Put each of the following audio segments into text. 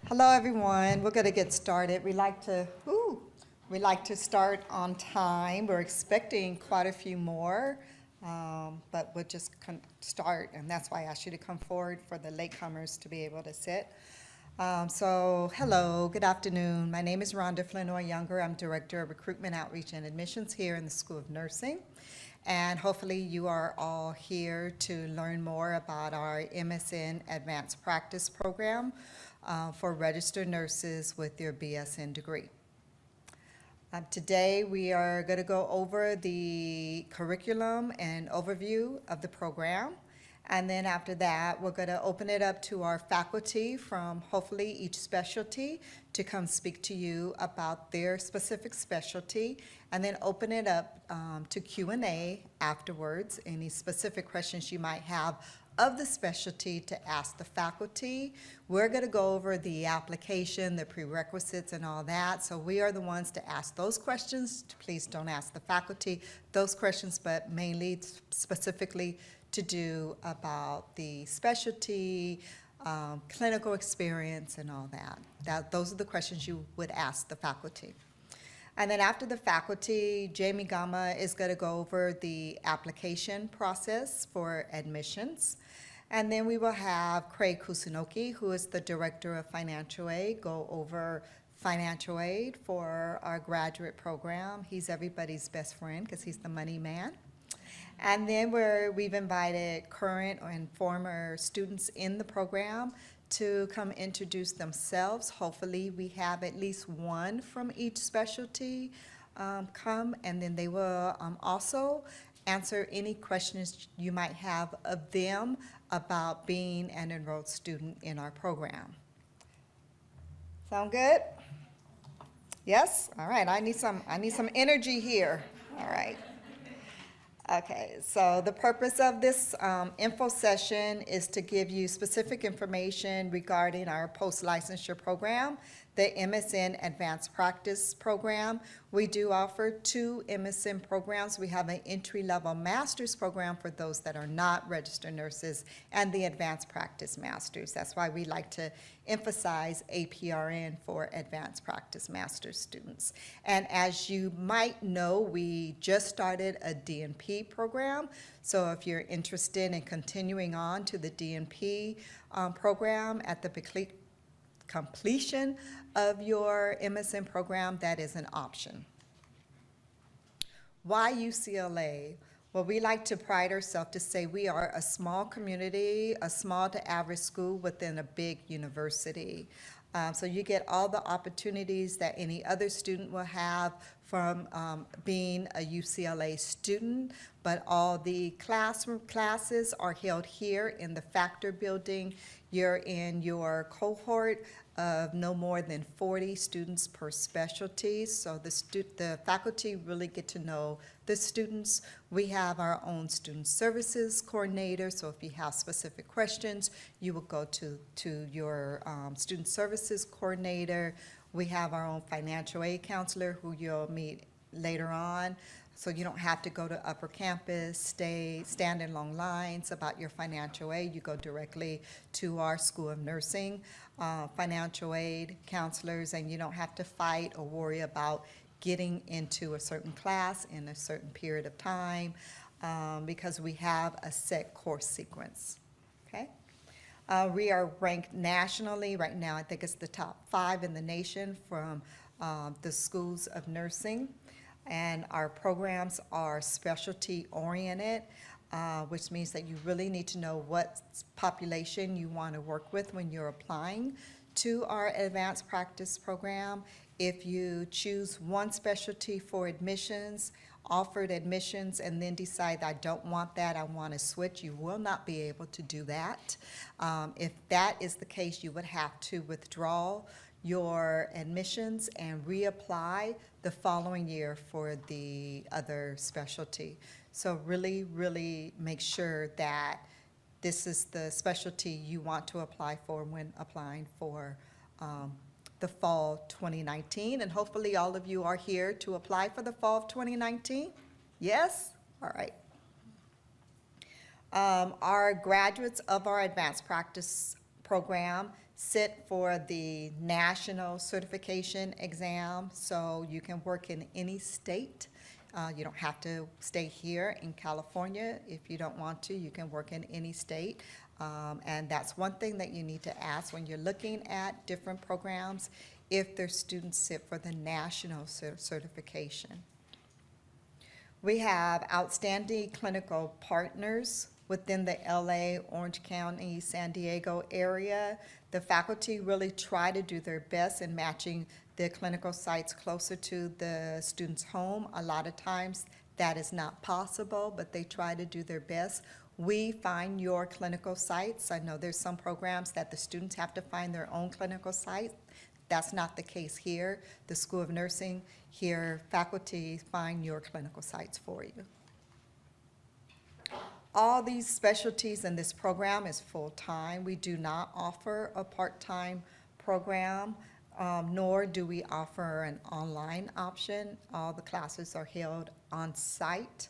Hello, everyone. We're going to get started. We like to start on time. We're expecting quite a few more, but we'll just start, and that's why I asked you to come forward for the latecomers to be able to sit. Hello, good afternoon. My name is Rhonda Flenoy Younger. I'm Director of Recruitment, Outreach, and Admissions here in the School of Nursing. And hopefully you are all here to learn more about our MSN Advanced Practice Program for registered nurses with your BSN degree. Today we are going to go over the curriculum and overview of the program. And then after that, we're going to open it up to our faculty from hopefully each specialty to come speak to you about their specific specialty, and then open it up to Q&A afterwards, any specific questions you might have of the specialty to ask the faculty. We're going to go over the application, the prerequisites, and all that. So we are the ones to ask those questions. Please don't ask the faculty those questions, but mainly specifically to do about the specialty, clinical experience, and all that. Those are the questions you would ask the faculty. And then after the faculty, Jamie Gama is going to go over the application process for admissions. And then we will have Craig Kusunoki, who is the Director of Financial Aid, go over financial aid for our graduate program. He's everybody's best friend because he's the money man. And then we've invited current and former students in the program to come introduce themselves. Hopefully we have at least one from each specialty come, and then they will also answer any questions you might have of them about being an enrolled student in our program. Sound good? Yes? All right, I need some energy here. All right. Okay, so the purpose of this info session is to give you specific information regarding our post-licensure program, the MSN Advanced Practice Program. We do offer two MSN programs. We have an entry-level master's program for those that are not registered nurses, and the Advanced Practice Masters. That's why we like to emphasize APRN for Advanced Practice Master's students. And as you might know, we just started a DNP program. So if you're interested in continuing on to the DNP program at the completion of your MSN program, that is an option. Why UCLA? Well, we like to pride ourselves to say we are a small community, a small to average school within a big university. So you get all the opportunities that any other student will have from being a UCLA student, but all the classes are held here in the Factor building. You're in your cohort of no more than 40 students per specialty, so the faculty really get to know the students. We have our own student services coordinator, so if you have specific questions, you will go to your student services coordinator. We have our own financial aid counselor who you'll meet later on, so you don't have to go to upper campus, stand in long lines about your financial aid. You go directly to our School of Nursing financial aid counselors, and you don't have to fight or worry about getting into a certain class in a certain period of time because we have a set course sequence, okay? We are ranked nationally right now. I think it's the top 5 in the nation from the schools of nursing. And our programs are specialty oriented, which means that you really need to know what population you want to work with when you're applying to our advanced practice program. If you choose one specialty for admissions, offered admissions, and then decide I don't want that, I want to switch, you will not be able to do that. If that is the case, you would have to withdraw your admissions and reapply the following year for the other specialty. So really, really make sure that this is the specialty you want to apply for when applying for the fall 2019. And hopefully all of you are here to apply for the fall of 2019. Yes? All right. Our graduates of our advanced practice program sit for the national certification exam, so you can work in any state. You don't have to stay here in California. If you don't want to, you can work in any state. And that's one thing that you need to ask when you're looking at different programs, if their students sit for the national certification. We have outstanding clinical partners within the LA, Orange County, San Diego area. The faculty really try to do their best in matching the clinical sites closer to the student's home. A lot of times that is not possible, but they try to do their best. We find your clinical sites. I know there's some programs that the students have to find their own clinical site. That's not the case here. The School of Nursing, here faculty find your clinical sites for you. All these specialties in this program is full-time. We do not offer a part-time program, nor do we offer an online option. All the classes are held on site.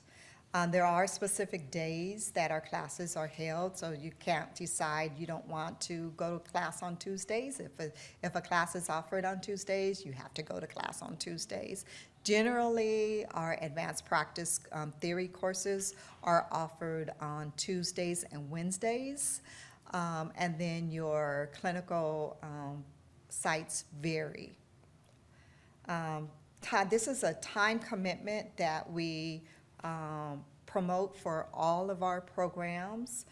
There are specific days that our classes are held, so you can't decide you don't want to go to class on Tuesdays. If a class is offered on Tuesdays, you have to go to class on Tuesdays. Generally, our advanced practice theory courses are offered on Tuesdays and Wednesdays, and then your clinical sites vary. This is a time commitment that we promote for all of our programs.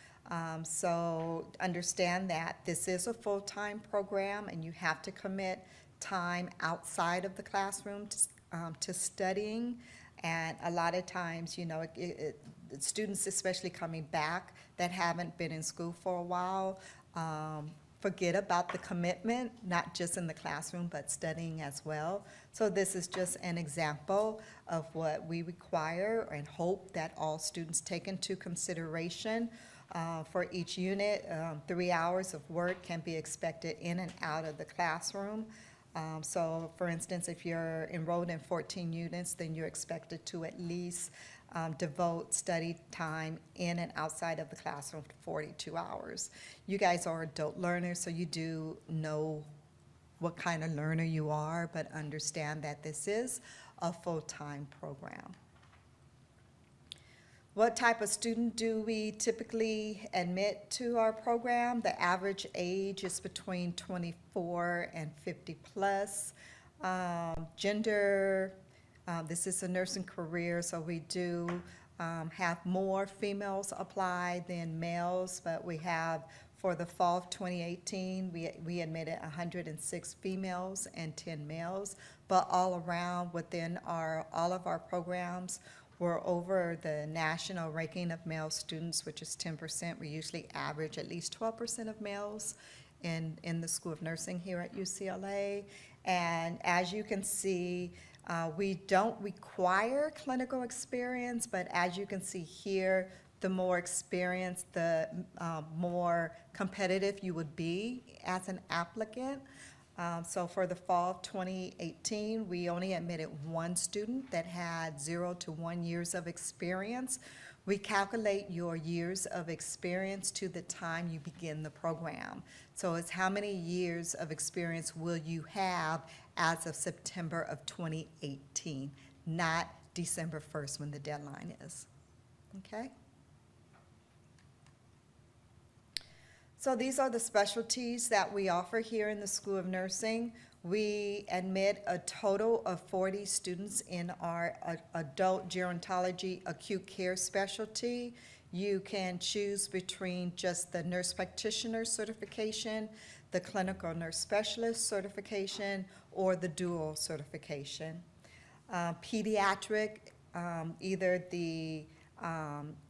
So understand that this is a full-time program and you have to commit time outside of the classroom to studying. And a lot of times, you know, students, especially coming back that haven't been in school for a while, forget about the commitment, not just in the classroom, but studying as well. So this is just an example of what we require and hope that all students take into consideration. For each unit, 3 hours of work can be expected in and out of the classroom. So for instance, if you're enrolled in 14 units, then you're expected to at least devote study time in and outside of the classroom for 42 hours. You guys are adult learners, so you do know what kind of learner you are, but understand that this is a full-time program. What type of student do we typically admit to our program? The average age is between 24 and 50 plus. Gender, this is a nursing career, so we do have more females apply than males, but we have, for the fall of 2018, we admitted 106 females and 10 males, but all around within all of our programs, we're over the national ranking of male students, which is 10%. We usually average at least 12% of males in the School of Nursing here at UCLA. And as you can see, we don't require clinical experience, but as you can see here, the more experience, the more competitive you would be as an applicant. So for the fall of 2018, we only admitted one student that had 0 to 1 years of experience. We calculate your years of experience to the time you begin the program. So it's how many years of experience will you have as of September of 2018, not December 1st when the deadline is, okay? So these are the specialties that we offer here in the School of Nursing. We admit a total of 40 students in our adult gerontology acute care specialty. You can choose between just the nurse practitioner certification, the clinical nurse specialist certification, or the dual certification. Pediatric, either the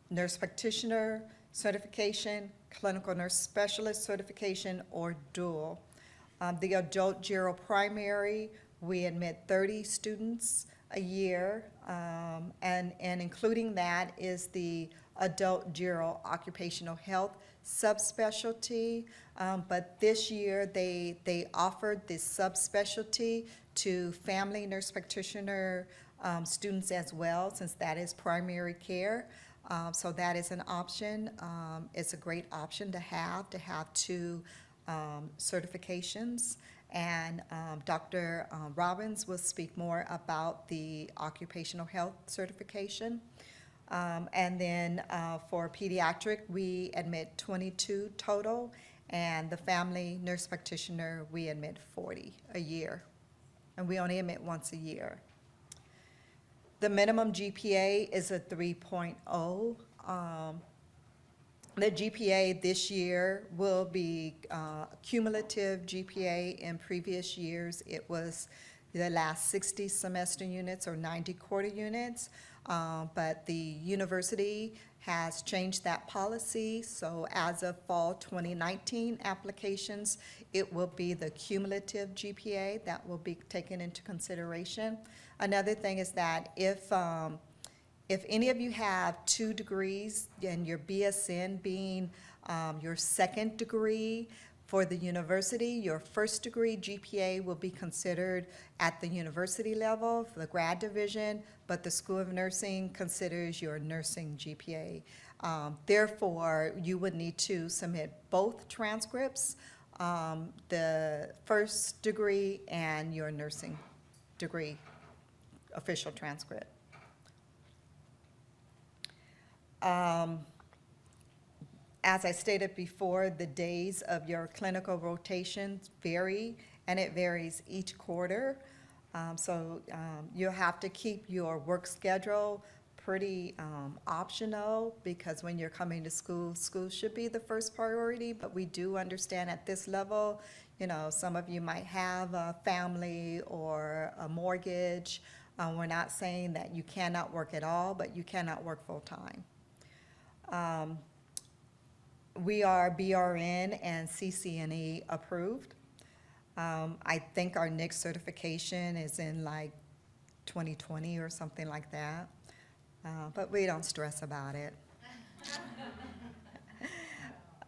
nurse practitioner certification, clinical nurse specialist certification, or dual. The adult gero primary, we admit 30 students a year, and including that is the adult gero occupational health subspecialty, but this year they offered this subspecialty to family nurse practitioner students as well, since that is primary care. So that is an option. It's a great option to have two certifications, and Dr. Robbins will speak more about the occupational health certification. And then for pediatric, we admit 22 total, and the family nurse practitioner, we admit 40 a year, and we only admit once a year. The minimum GPA is a 3.0. The GPA this year will be cumulative GPA. In previous years, it was the last 60 semester units or 90 quarter units, but the university has changed that policy, so as of fall 2019 applications, it will be the cumulative GPA that will be taken into consideration. Another thing is that if any of you have 2 degrees and your BSN being your second degree for the university, your first degree GPA will be considered at the university level for the grad division, but the School of Nursing considers your nursing GPA. Therefore, you would need to submit both transcripts, the first degree and your nursing degree official transcript. As I stated before, the days of your clinical rotations vary, and it varies each quarter. So you'll have to keep your work schedule pretty optional, because when you're coming to school, school should be the first priority, but we do understand at this level, you know, some of you might have a family or a mortgage. We're not saying that you cannot work at all, but you cannot work full-time. We are BRN and CCNE approved. I think our next certification is in like 2020 or something like that, but we don't stress about it.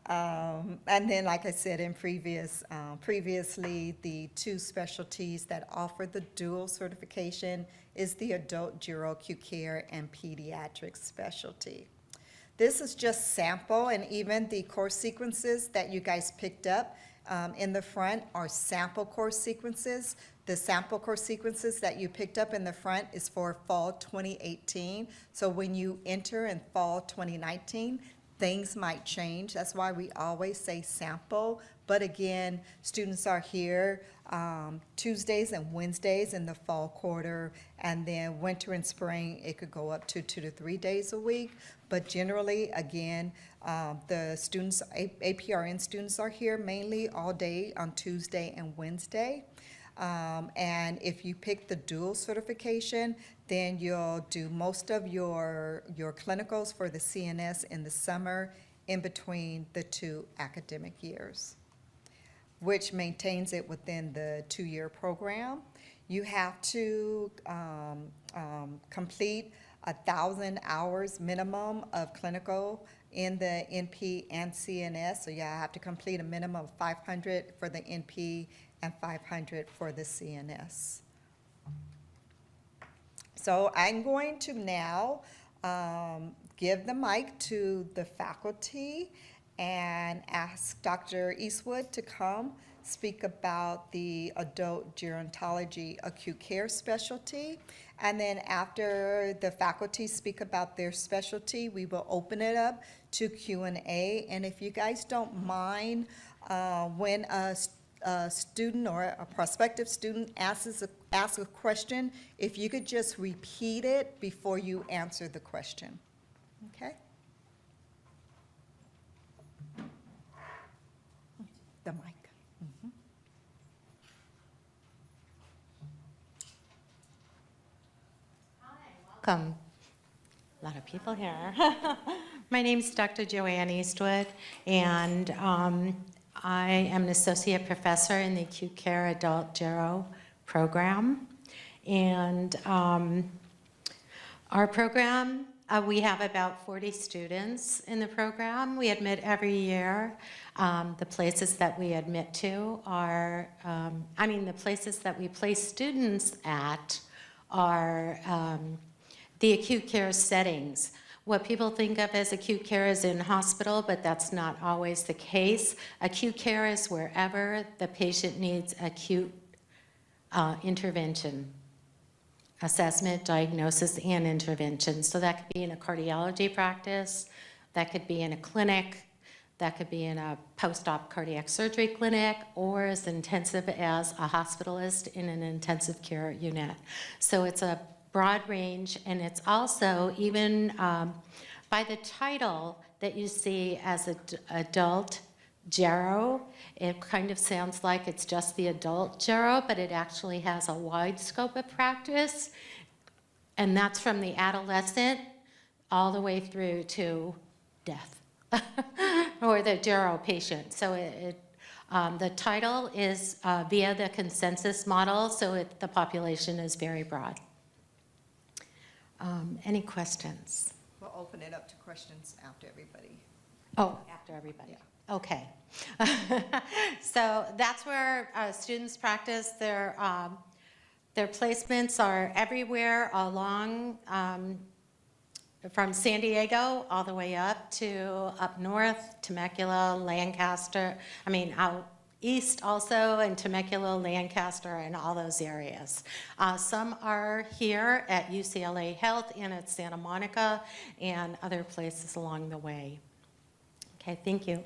And then, like I said in previously, the 2 specialties that offer the dual certification is the adult gero acute care and pediatrics specialty. This is just sample, and even the course sequences that you guys picked up in the front are sample course sequences. The sample course sequences that you picked up in the front is for fall 2018. So when you enter in fall 2019, things might change. That's why we always say sample. But again, students are here Tuesdays and Wednesdays in the fall quarter, and then winter and spring, it could go up to 2 to 3 days a week. But generally, again, the students, APRN students are here mainly all day on Tuesday and Wednesday. And if you pick the dual certification, then you'll do most of your clinicals for the CNS in the summer in between the 2 academic years, which maintains it within the 2-year program. You have to complete 1,000 hours minimum of clinical in the NP and CNS. So you have to complete a minimum of 500 for the NP and 500 for the CNS. So I'm going to now give the mic to the faculty and ask Dr. Eastwood to come speak about the adult gerontology acute care specialty. And then after the faculty speak about their specialty, we will open it up to Q&A. And if you guys don't mind, when a student or a prospective student asks a question, if you could just repeat it before you answer the question, okay? The mic. Mm-hmm. Welcome. A lot of people here. My name is Dr. Joanne Eastwood, and I am an associate professor in the acute care adult gero program. And our program, we have about 40 students in the program. We admit every year. The places that we admit to are, the places that we place students at are the acute care settings. what people think of as acute care is in hospital, but that's not always the case. Acute care is wherever the patient needs acute intervention, assessment, diagnosis, and intervention. So that could be in a cardiology practice, that could be in a clinic, that could be in a post-op cardiac surgery clinic, or as intensive as a hospitalist in an intensive care unit. So it's a broad range, and it's also even by the title that you see as adult gero, it kind of sounds like it's just the adult gero, but it actually has a wide scope of practice, and that's from the adolescent all the way through to death or the gero patient. So the title is via the consensus model, so the population is very broad. Any questions? We'll open it up to questions after everybody. Oh, after everybody. Yeah. Okay. So that's where students practice. Their placements are everywhere along from San Diego all the way up to up north, Temecula, Lancaster, out east also, and Temecula, Lancaster, and all those areas. Some are here at UCLA Health and at Santa Monica and other places along the way. Okay, thank you.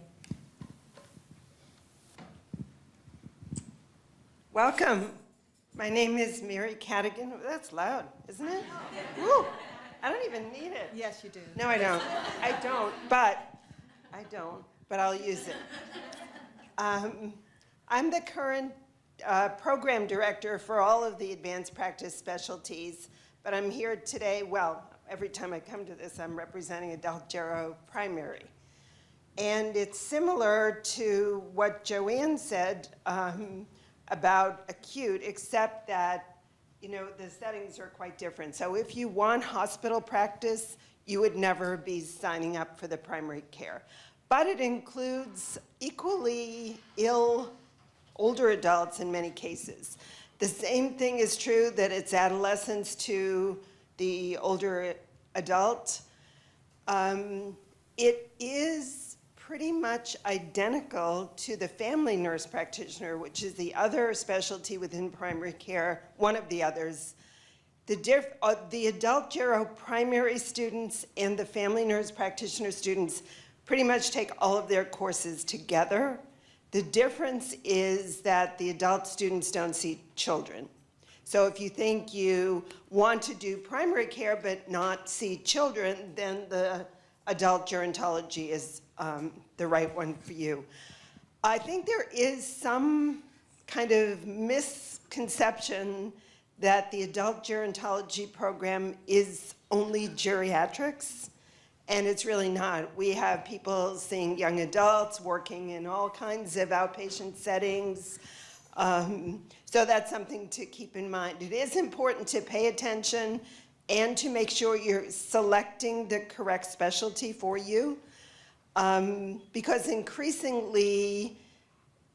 Welcome. My name is Mary Cadigan. That's loud, isn't it? Woo. I don't even need it. Yes, you do. No, I don't. I don't, but I'll use it. I'm the current program director for all of the advanced practice specialties, but I'm here today, well, every time I come to this, I'm representing adult gero primary. And it's similar to what Joanne said about acute, except that the settings are quite different. So if you want hospital practice, you would never be signing up for the primary care. But it includes equally ill older adults in many cases. The same thing is true that it's adolescents to the older adult. It is pretty much identical to the family nurse practitioner, which is the other specialty within primary care, one of the others. The adult gero primary students and the family nurse practitioner students pretty much take all of their courses together. The difference is that the adult students don't see children. So if you think you want to do primary care but not see children, then the adult gerontology is the right one for you. I think there is some kind of misconception that the adult gerontology program is only geriatrics, and it's really not. We have people seeing young adults, working in all kinds of outpatient settings. So that's something to keep in mind. It is important to pay attention and to make sure you're selecting the correct specialty for you. Because increasingly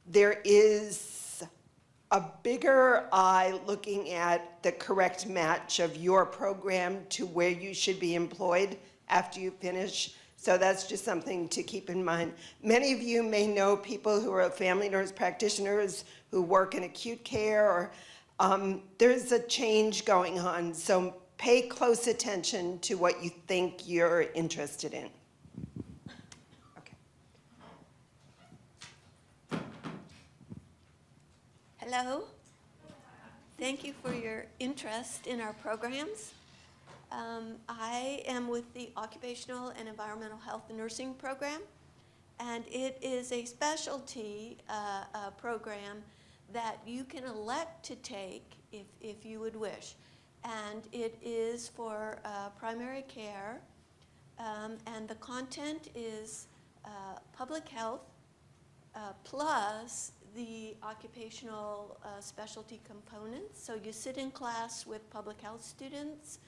there is a bigger eye looking at the correct match of your program to where you should be employed after you finish. So that's just something to keep in mind. Many of you may know people who are family nurse practitioners who work in acute care, or there's a change going on. So pay close attention to what you think you're interested in. Hello. Thank you for your interest in our programs. I am with the Occupational and Environmental Health and Nursing program, and it is a specialty program that you can elect to take if you would wish. And it is for primary care, and the content is public health plus the occupational specialty components. So you sit in class with public health students,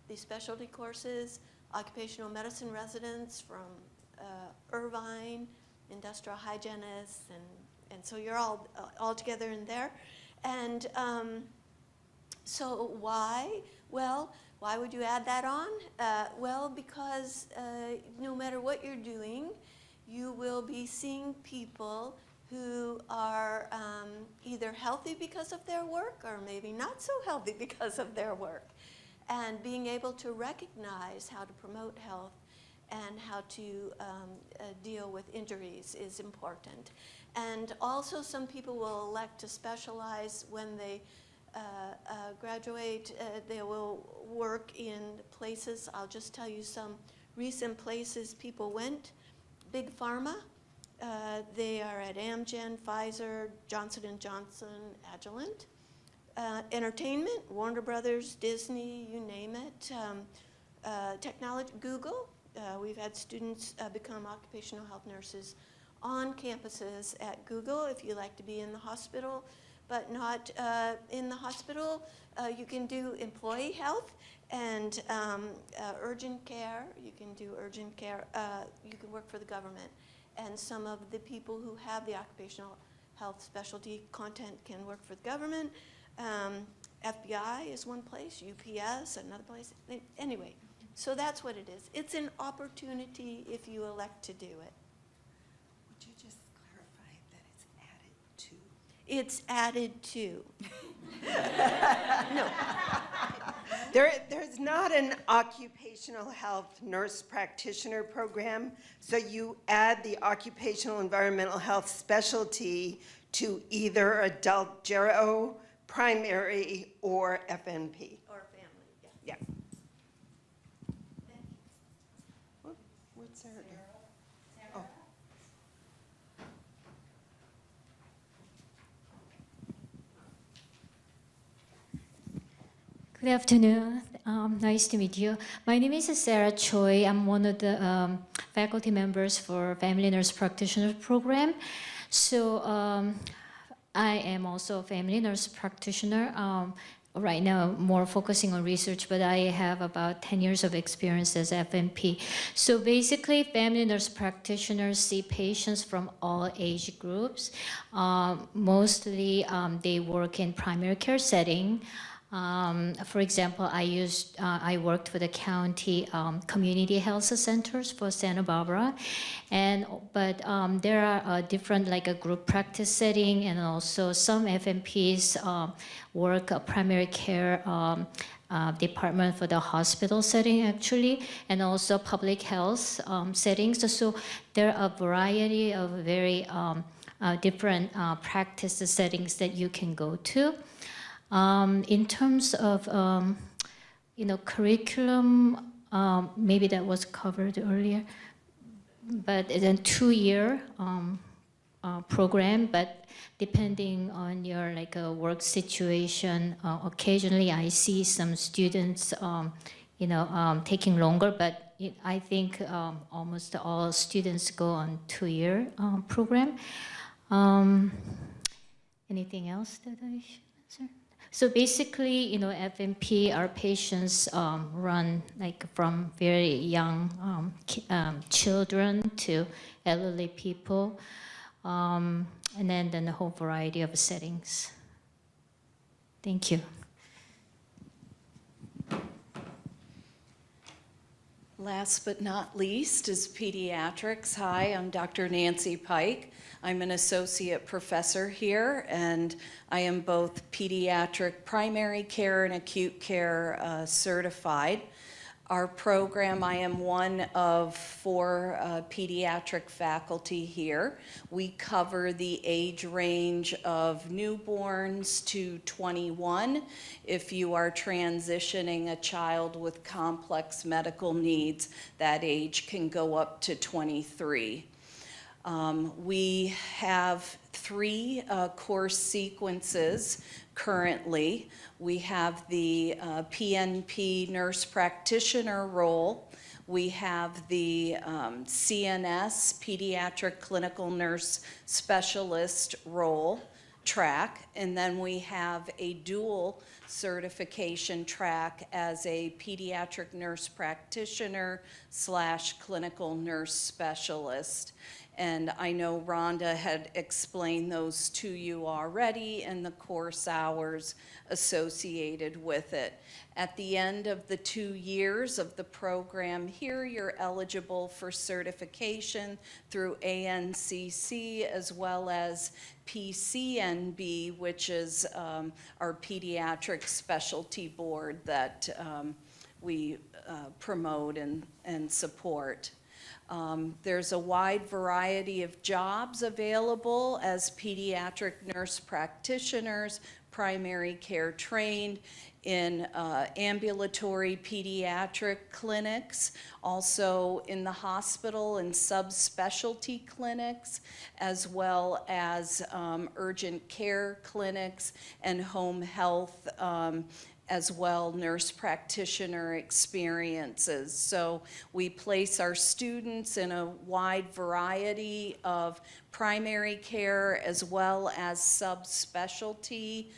the specialty courses, occupational medicine residents from Irvine, industrial hygienists, and so you're all together in there. And so why? Well, Why would you add that on? Well, because no matter what you're doing, you will be seeing people who are either healthy because of their work or maybe not so healthy because of their work. And being able to recognize how to promote health and how to deal with injuries is important. And also some people will elect to specialize when they graduate. They will work in places. I'll just tell you some recent places people went. Big Pharma. They are at Amgen, Pfizer, Johnson & Johnson, Agilent. Entertainment, Warner Brothers, Disney, you name it. Technology, Google. We've had students become occupational health nurses on campuses at Google. If you like to be in the hospital, but not in the hospital, you can do employee health and urgent care. You can do urgent care. You can work for the government. And some of the people who have the occupational health specialty content can work for the government. FBI is one place, UPS, another place. Anyway, so that's what it is. It's an opportunity if you elect to do it. Would you just clarify that it's added to? It's added to. No. There's not an occupational health nurse practitioner program, so you add the occupational environmental health specialty to either adult gero, primary, or FNP. Or family, yeah. Yeah. Where's Sarah? Oh. Good afternoon. Nice to meet you. My name is Sarah Choi. I'm one of the faculty members for Family Nurse Practitioner Program. So I am also a family nurse practitioner. Right now, more focusing on research, but I have about 10 years of experience as FNP. So basically, family nurse practitioners see patients from all age groups. Mostly, they work in primary care setting. For example, I worked for the county community health centers for Santa Barbara, but there are different like a group practice setting, and also some FNPs work a primary care department for the hospital setting actually, and also public health settings. So there are a variety of very different practice settings that you can go to. In terms of curriculum, maybe that was covered earlier, but it's a 2-year program. But depending on your work situation, occasionally I see some students taking longer. But I think almost all students go on 2-year program. Anything else that I should answer? So basically, FNP, our patients run from very young children to elderly people, and then a whole variety of settings. Thank you. Last but not least is Pediatrics. Hi, I'm Dr. Nancy Pike. I'm an associate professor here, and I am both pediatric primary care and acute care certified. Our program, I am one of 4 pediatric faculty here. We cover the age range of newborns to 21. If you are transitioning a child with complex medical needs, that age can go up to 23. We have 3 course sequences currently. We have the PNP nurse practitioner role. We have the CNS, pediatric clinical nurse specialist role track, and then we have a dual certification track as a pediatric nurse practitioner / clinical nurse specialist. And I know Rhonda had explained those to you already and the course hours associated with it. At the end of the 2 years of the program here, you're eligible for certification through ANCC as well as PCNB, which is our pediatric specialty board that we promote and support. There's a wide variety of jobs available as pediatric nurse practitioners, primary care trained in ambulatory pediatric clinics, also in the hospital and subspecialty clinics, as well as urgent care clinics and home health, as well, nurse practitioner experiences. So we place our students in a wide variety of primary care as well as subspecialty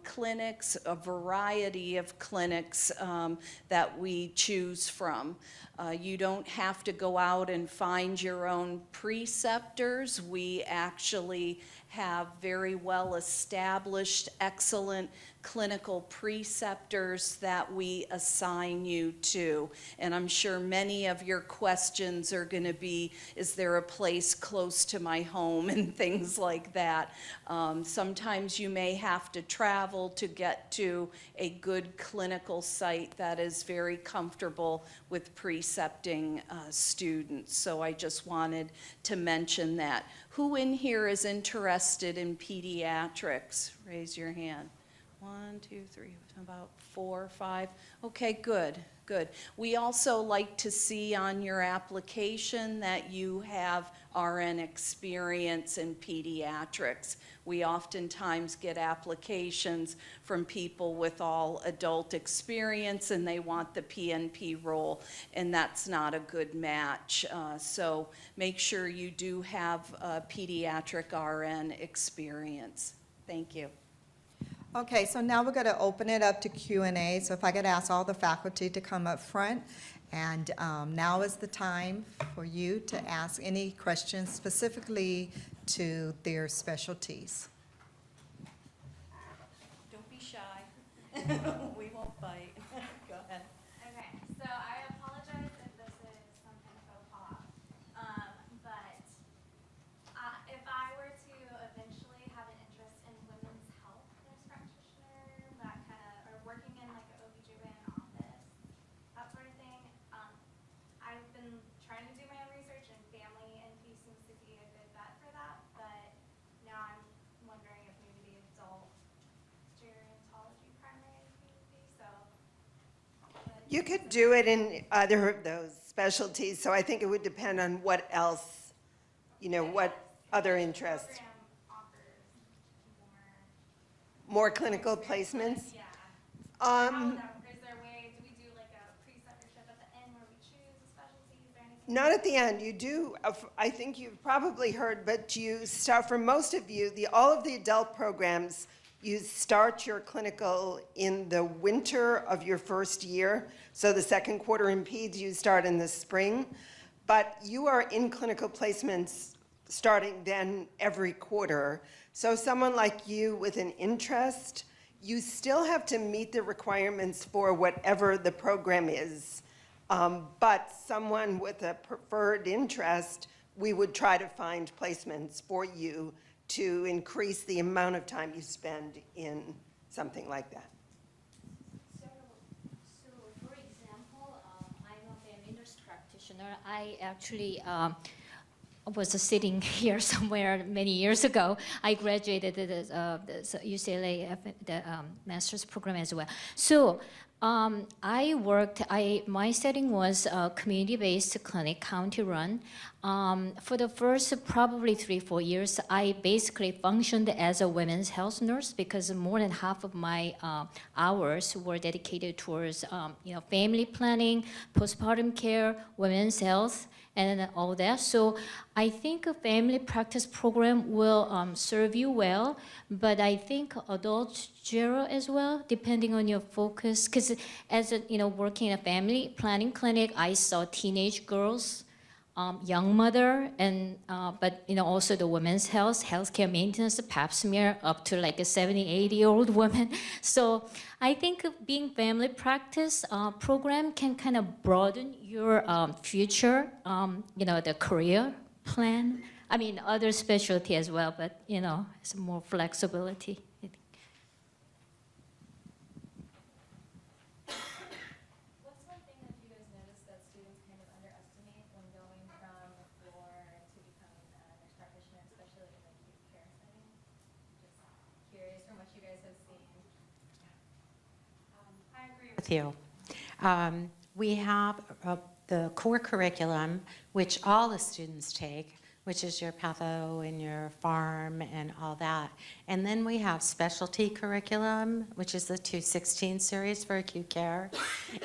clinics, a variety of clinics that we choose from. You don't have to go out and find your own preceptors. We actually have very well established, excellent clinical preceptors that we assign you to. And I'm sure many of your questions are going to be, is there a place close to my home and things like that. Sometimes you may have to travel to get to a good clinical site that is very comfortable with precepting students. So I just wanted to mention that. Who in here is interested in pediatrics? Raise your hand. 1, 2, 3, about 4, 5. Okay, good, good. We also like to see on your application that you have RN experience in pediatrics. We oftentimes get applications from people with all adult experience and they want the PNP role, and that's not a good match. So make sure you do have pediatric RN experience. Thank you. Okay, so now we're going to open it up to Q&A. So if I could ask all the faculty to come up front. And now is the time for you to ask any questions specifically to their specialties. Don't be shy. We won't bite. Go ahead. Okay, so I apologize if this is something faux pas, but if I were to eventually have an interest in women's health nurse practitioner, that kind of, or working in like an OBGYN office, that sort of thing, I've been trying to do my own research, and family NP seems to be a good bet for that, but now I'm wondering if maybe the adult gerontology primary NP would be, so. You could do it in either of those specialties, so I think it would depend on what else, what other interests. Program offers more. More clinical placements? Yeah. How Um, would that, is there a way, do we do like a preceptorship at the end where we choose a specialty? Is there anything? Not at the end. You do, I think you've probably heard, but you start, for most of you, all of the adult programs, you start your clinical in the winter of your first year. So the second quarter in peds, you start in the spring. But you are in clinical placements starting then every quarter. So someone like you with an interest, you still have to meet the requirements for whatever the program is. But someone with a preferred interest, we would try to find placements for you to increase the amount of time you spend in something like that. So for example, I'm a family nurse practitioner. I actually was sitting here somewhere many years ago. I graduated the UCLA master's program as well. So my setting was a community-based clinic, county-run. For the first probably 3-4 years, I basically functioned as a women's health nurse because more than half of my hours were dedicated towards family planning, postpartum care, women's health, and all that. So I think a family practice program will serve you well, but I think adult gero as well, depending on your focus. Because as working in a family planning clinic, I saw teenage girls young mother, and but also the women's healthcare maintenance, the pap smear up to like a 70, 80-year-old woman. So I think being family practice program can kind of broaden your future, the career plan. I mean, other specialty as well, but it's more flexibility. I think. What's one thing that you guys notice that students kind of underestimate when going from the floor to becoming a nurse practitioner, especially in the acute care setting? Just curious from what you guys have seen. I agree with you. We have the core curriculum, which all the students take, which is your patho and your pharm and all that. And then we have specialty curriculum, which is the 216 series for acute care.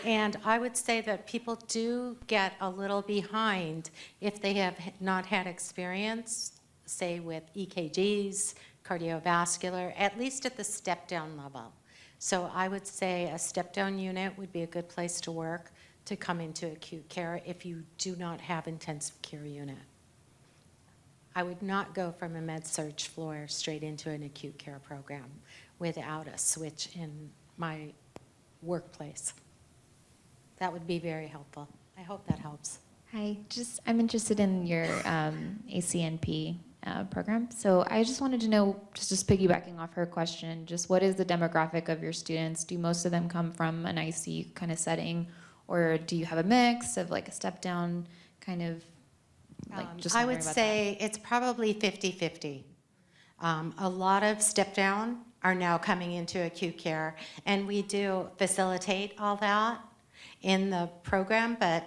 And I would say that people do get a little behind if they have not had experience, say with EKGs, cardiovascular, at least at the step-down level. So I would say a step-down unit would be a good place to work to come into acute care if you do not have intensive care unit. I would not go from a med-surg floor straight into an acute care program without a switch in my workplace. That would be very helpful. I hope that helps. Hi, I'm interested in your ACNP program. So I just wanted to know, just piggybacking off her question, just what is the demographic of your students? Do most of them come from an ICU kind of setting, or do you have a mix of like a step down kind of? Just I would say it's probably 50-50. A lot of step down are now coming into acute care, and we do facilitate all that in the program, but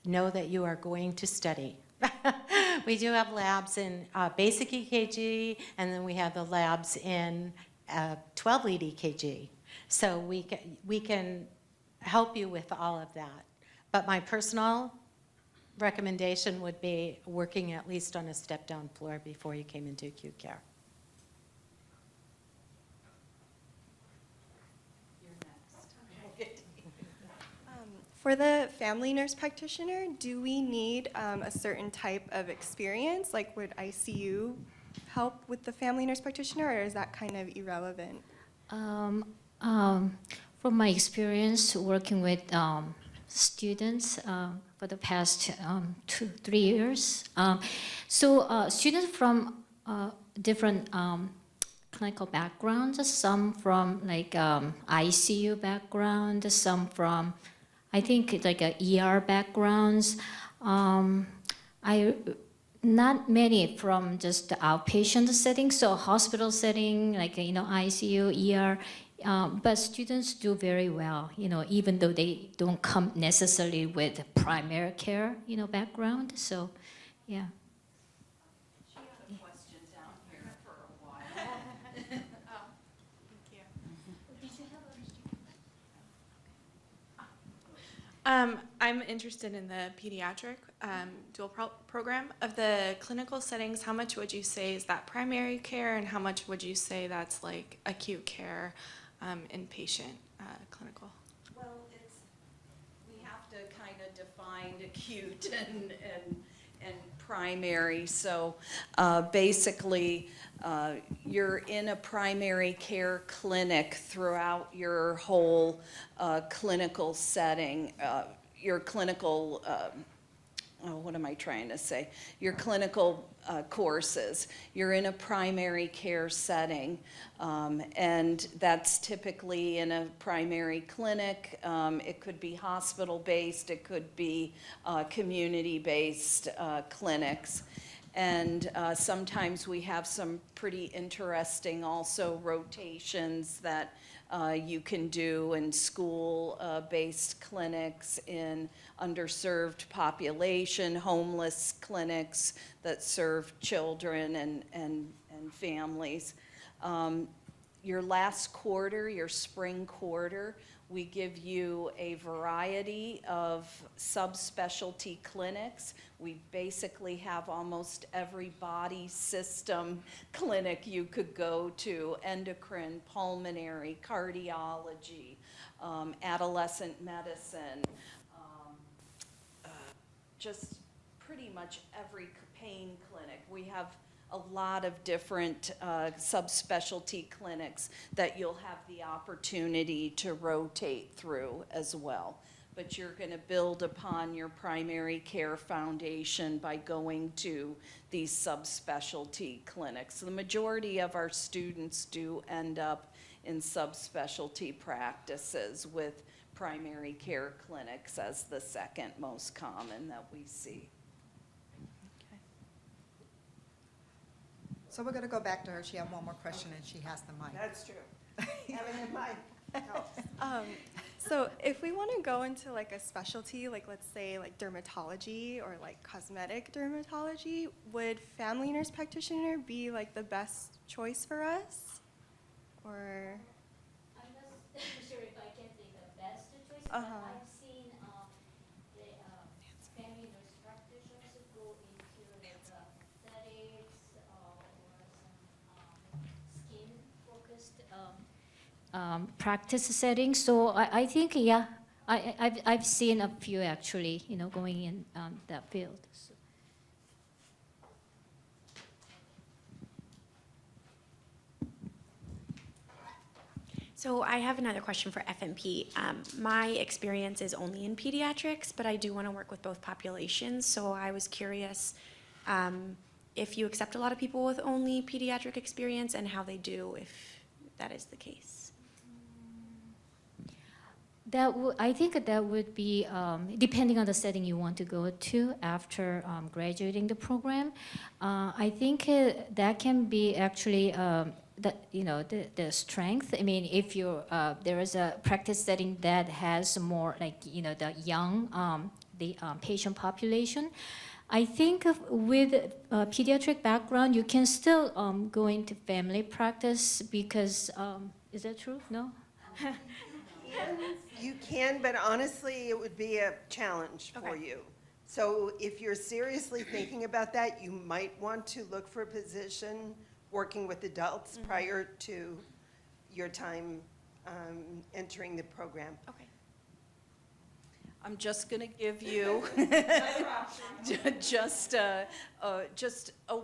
know that you are going to study. We do have labs in basic EKG, and then we have the labs in 12-lead EKG. So we can help you with all of that. But my personal recommendation would be working at least on a step-down floor before you came into acute care. For the family nurse practitioner, do we need a certain type of experience? Like, would ICU help with the family nurse practitioner, or is that kind of irrelevant? From my experience working with students for the past 2-3 years, students from different clinical backgrounds, some from like ICU background, some from I think like ER backgrounds. Not many from just the outpatient setting, so hospital setting, like ICU, ER. But students do very well, even though they don't come necessarily with primary care, background. So, yeah. She had a question down here for a while. I'm interested in the pediatric dual program. Of the clinical settings, how much would you say is that primary care, and how much would you say that's like acute care, inpatient clinical? Well, we have to kind of define acute and primary. So basically, you're in a primary care clinic throughout your whole clinical setting, your clinical, what am I trying to say? Your clinical courses. You're in a primary care setting, and that's typically in a primary clinic. It could be hospital-based, it could be community-based clinics. And sometimes we have some pretty interesting also rotations that you can do in school-based clinics, in underserved population, homeless clinics that serve children and families. Your last quarter, your spring quarter, we give you a variety of subspecialty clinics. We basically have almost every body system clinic you could go to: endocrine, pulmonary, cardiology, adolescent medicine, just pretty much every pain clinic. We have a lot of different subspecialty clinics that you'll have the opportunity to rotate through as well. But you're going to build upon your primary care foundation by going to these subspecialty clinics. The majority of our students do end up in subspecialty practices, with primary care clinics as the second most common that we see. So we're going to go back to her. She had one more question, and she has the mic. That's true. Having a mic helps. So if we want to go into like a specialty, like let's say like dermatology or like cosmetic dermatology, would family nurse practitioner be like the best choice for us? Or? I'm not sure if I can say the best choice, Uh-huh. but I've seen the family nurse practitioners who go into the aesthetics or some skin-focused practice settings. So I think, yeah, I've seen a few actually, going in that field. So. So I have another question for FNP. My experience is only in pediatrics, but I do want to work with both populations. So I was curious if you accept a lot of people with only pediatric experience and how they do if that is the case. I think that would be depending on the setting you want to go to after graduating the program. I think that can be actually the strength. I mean, if there is a practice setting that has more like the young patient population. I think with pediatric background, you can still go into family practice because is that true? No. You can, but honestly, it would be a challenge for you. So if you're seriously thinking about that, you might want to look for a position working with adults prior to your time entering the program. Okay. I'm just going to give you just a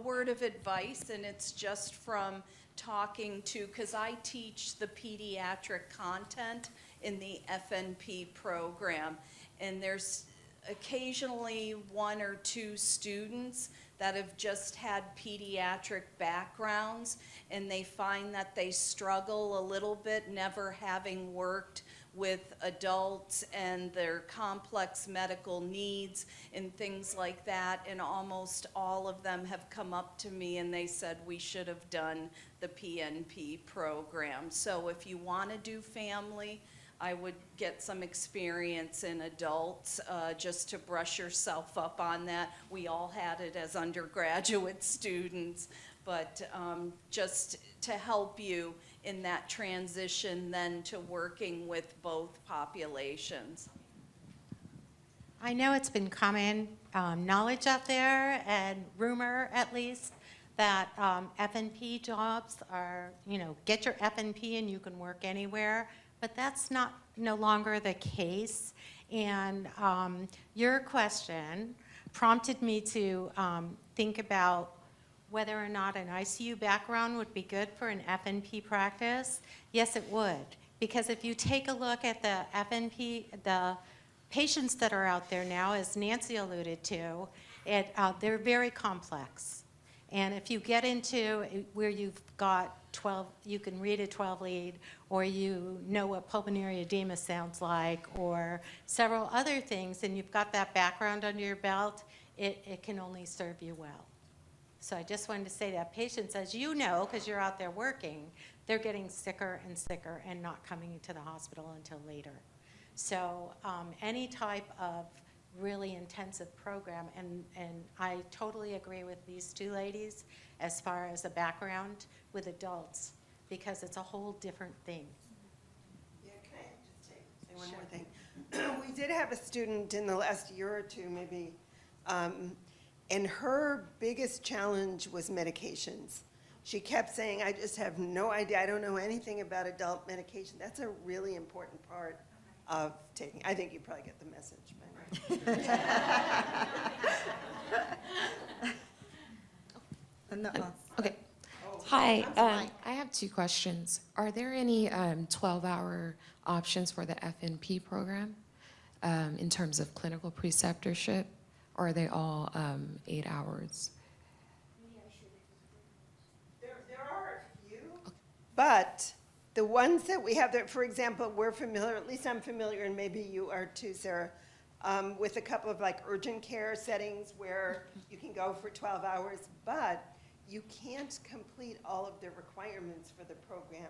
word of advice, and it's just from talking to, because I teach the pediatric content in the FNP program, and there's occasionally one or two students that have just had pediatric backgrounds, and they find that they struggle a little bit, never having worked with adults and their complex medical needs and things like that, and almost all of them have come up to me and they said we should have done the PNP program. So if you want to do family, I would get some experience in adults just to brush yourself up on that. We all had it as undergraduate students, but just to help you in that transition then to working with both populations. I know it's been common knowledge out there, and rumor at least, that FNP jobs are, get your FNP and you can work anywhere, but that's no longer the case. And your question prompted me to think about whether or not an ICU background would be good for an FNP practice. Yes, it would, because if you take a look at the FNP, the patients that are out there now, as Nancy alluded to, they're very complex. And if you get into where you've got 12, you can read a 12 lead, or you know what pulmonary edema sounds like, or several other things, and you've got that background under your belt, it can only serve you well. So I just wanted to say that patients, as you know, because you're out there working, they're getting sicker and sicker and not coming to the hospital until later. So any type of really intensive program, and I totally agree with these two ladies as far as the background with adults, because it's a whole different thing. Yeah, can I just say one more thing? We did have a student in the last year or two, maybe, and her biggest challenge was medications. She kept saying, I just have no idea. I don't know anything about adult medication. That's a really important part of taking. I think you probably get the message by now. No, Okay. Hi, I have two questions. Are there any 12-hour options for the FNP program in terms of clinical preceptorship, or are they all 8 hours? There are a few, but the ones that we have, that, for example, we're familiar, at least I'm familiar, and maybe you are too, Sarah, with a couple of like urgent care settings where you can go for 12 hours, but you can't complete all of the requirements for the program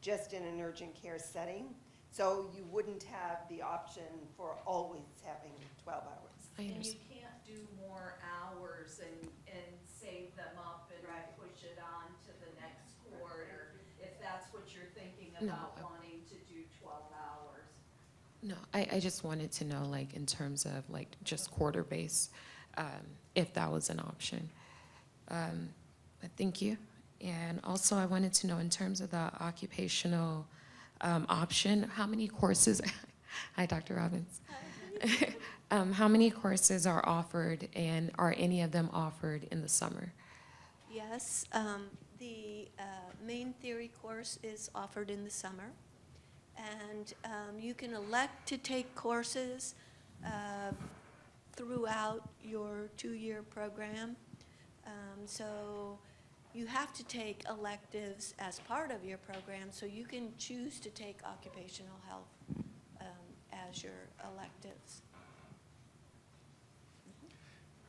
just in an urgent care setting. So you wouldn't have the option for always having 12 hours. I And you understand. can't do more hours and save them up and push it on to the next quarter, if that's what you're thinking No. about wanting to do 12 hours. No, I just wanted to know, like, in terms of, like, just quarter base, if that was an option. But thank you. And also, I wanted to know, in terms of the occupational option, how many courses, hi, Dr. Robbins. How many courses are offered, and are any of them offered in the summer? Yes, the main theory course is offered in the summer, and you can elect to take courses throughout your 2-year program. So you have to take electives as part of your program, so you can choose to take occupational health as your electives.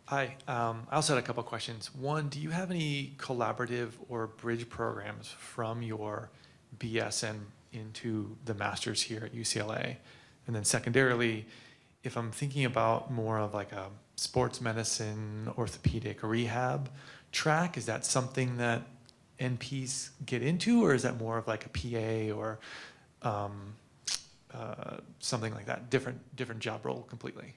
Hi, I also had a couple questions. One, do you have any collaborative or bridge programs from your BSN into the master's here at UCLA? And then secondarily, if I'm thinking about more of like a sports medicine, orthopedic, rehab track, is that something that NPs get into, or is that more of like a PA or something like that, different job role completely?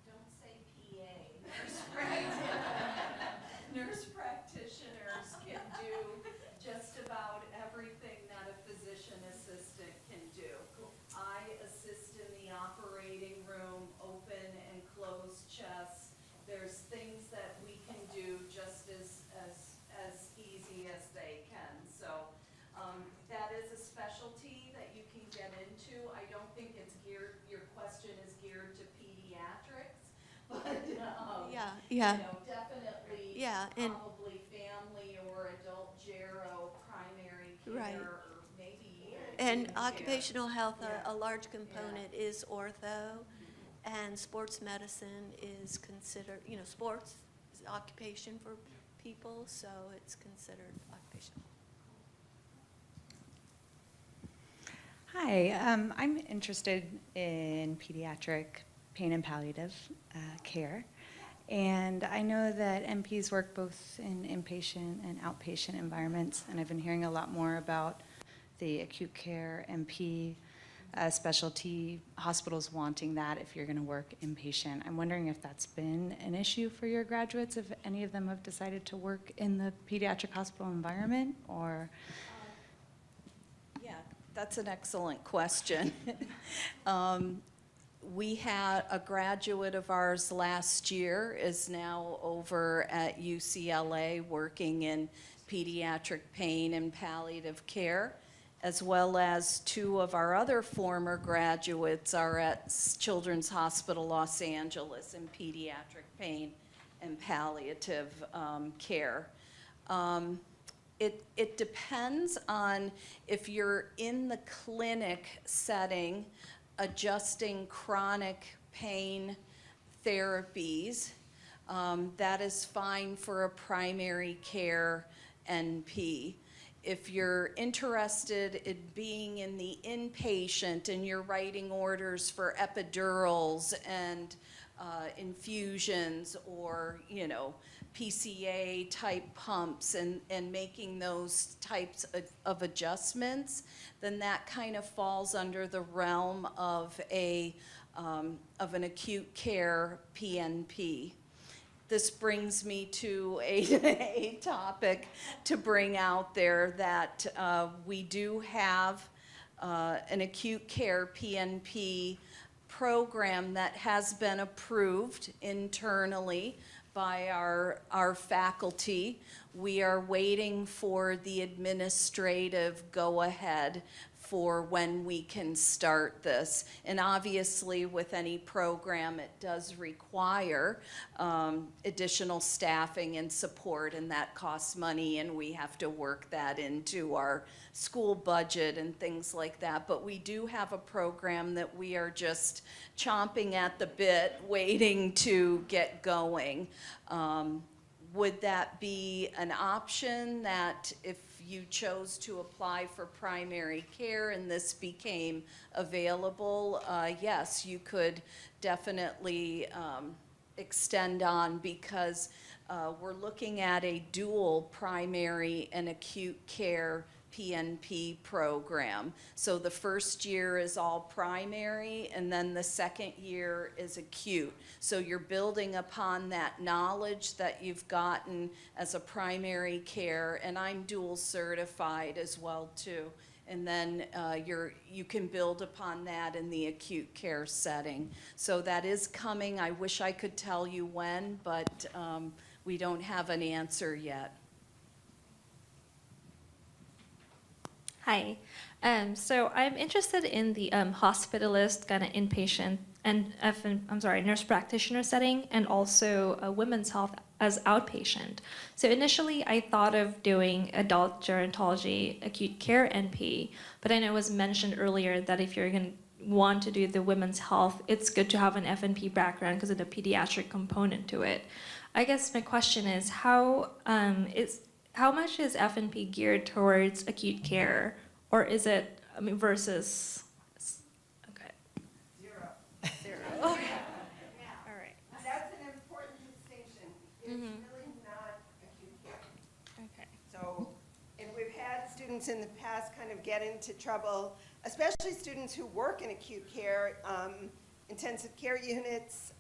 Don't say PA. Nurse practitioners can do just about everything that a physician assistant can do. I assist in the operating room, open and closed chest. There's things that we can do just as easy as they can. So that is a specialty that you can get into. I don't think it's geared, your question is geared to pediatrics, but Yeah. you know, definitely Yeah, and- probably family or adult gero, primary care, Right. or maybe even And wound care. occupational health, Yeah. a large component is ortho, and sports medicine is considered, sports is occupation for people, so it's considered occupational. Hi, I'm interested in pediatric pain and palliative care. And I know that NPs work both in inpatient and outpatient environments, and I've been hearing a lot more about the acute care NP specialty, hospitals wanting that if you're going to work inpatient. I'm wondering if that's been an issue for your graduates, if any of them have decided to work in the pediatric hospital environment, or? Yeah, that's an excellent question. We had a graduate of ours last year is now over at UCLA working in pediatric pain and palliative care, as well as 2 of our other former graduates are at Children's Hospital Los Angeles in pediatric pain and palliative care. It depends on if you're in the clinic setting adjusting chronic pain therapies. That is fine for a primary care NP. If you're interested in being in the inpatient and you're writing orders for epidurals and infusions or, PCA type pumps and making those types of adjustments, then that kind of falls under the realm of an acute care PNP. This brings me to a topic to bring out there that we do have an acute care PNP program that has been approved internally by our faculty. We are waiting for the administrative go-ahead for when we can start this. And obviously, with any program, it does require additional staffing and support, and that costs money, and we have to work that into our school budget and things like that. But we do have a program that we are just chomping at the bit, waiting to get going. Would that be an option that if you chose to apply for primary care and this became available, yes, you could definitely extend on, because we're looking at a dual primary and acute care PNP program. So the first year is all primary, and then the second year is acute. So you're building upon that knowledge that you've gotten as a primary care, and I'm dual certified as well too. And then you can build upon that in the acute care setting. So that is coming. I wish I could tell you when, but we don't have an answer yet. Hi. So I'm interested in the hospitalist kind of inpatient and nurse practitioner setting, and also women's health as outpatient. So initially I thought of doing adult gerontology acute care NP, but I know it was mentioned earlier that if you're going to want to do the women's health, it's good to have an FNP background because of the pediatric component to it. I guess my question is, how much is FNP geared towards acute care, or is it, versus? Okay. Zero. Okay. All right. That's an important distinction. It's really not acute care. Okay. So, and we've had students in the past kind of get into trouble, especially students who work in acute care, intensive care units.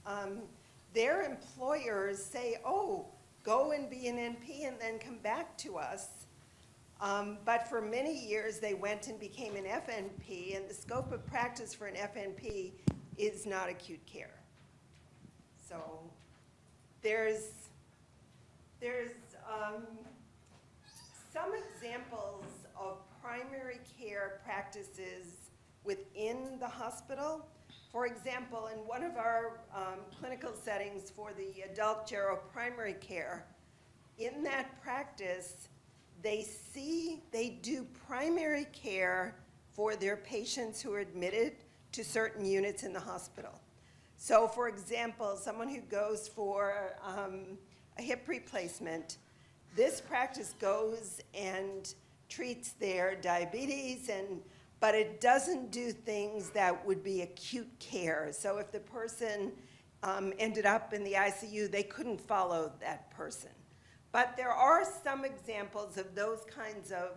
Their employers say, oh, go and be an NP and then come back to us. But for many years, they went and became an FNP, and the scope of practice for an FNP is not acute care. So there's some examples of primary care practices within the hospital. For example, in one of our clinical settings for the adult gero primary care, in that practice, they do primary care for their patients who are admitted to certain units in the hospital. So for example, someone who goes for a hip replacement, this practice goes and treats their diabetes, but it doesn't do things that would be acute care. So if the person ended up in the ICU, they couldn't follow that person. But there are some examples of those kinds of,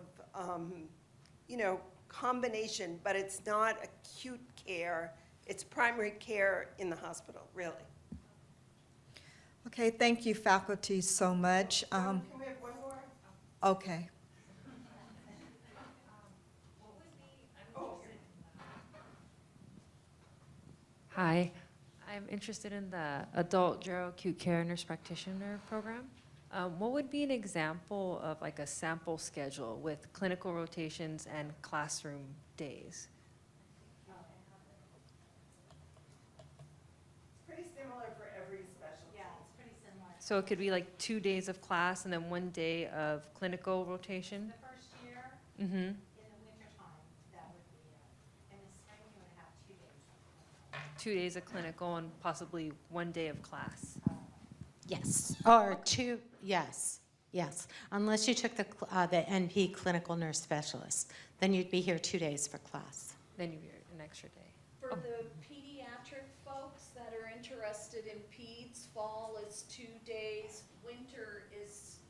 combination, but it's not acute care. It's primary care in the hospital, really. Okay, thank you, faculty, so much. Can we have one more? Okay. Hi, I'm interested in the adult gero acute care nurse practitioner program. What would be an example of like a sample schedule with clinical rotations and classroom days? It's pretty similar for every specialty. Yeah, it's pretty similar. So it could be like 2 days of class and then 1 day of clinical rotation? The first year, Mm-hmm. in the wintertime, that would be it. In the spring, you would have 2 days. 2 days of clinical and possibly 1 day of class. Yes, or two, yes, unless you took the NP clinical nurse specialist, then you'd be here 2 days for class. Then you'd be an extra day. For the pediatric folks that are interested in peds, fall is 2 days, winter is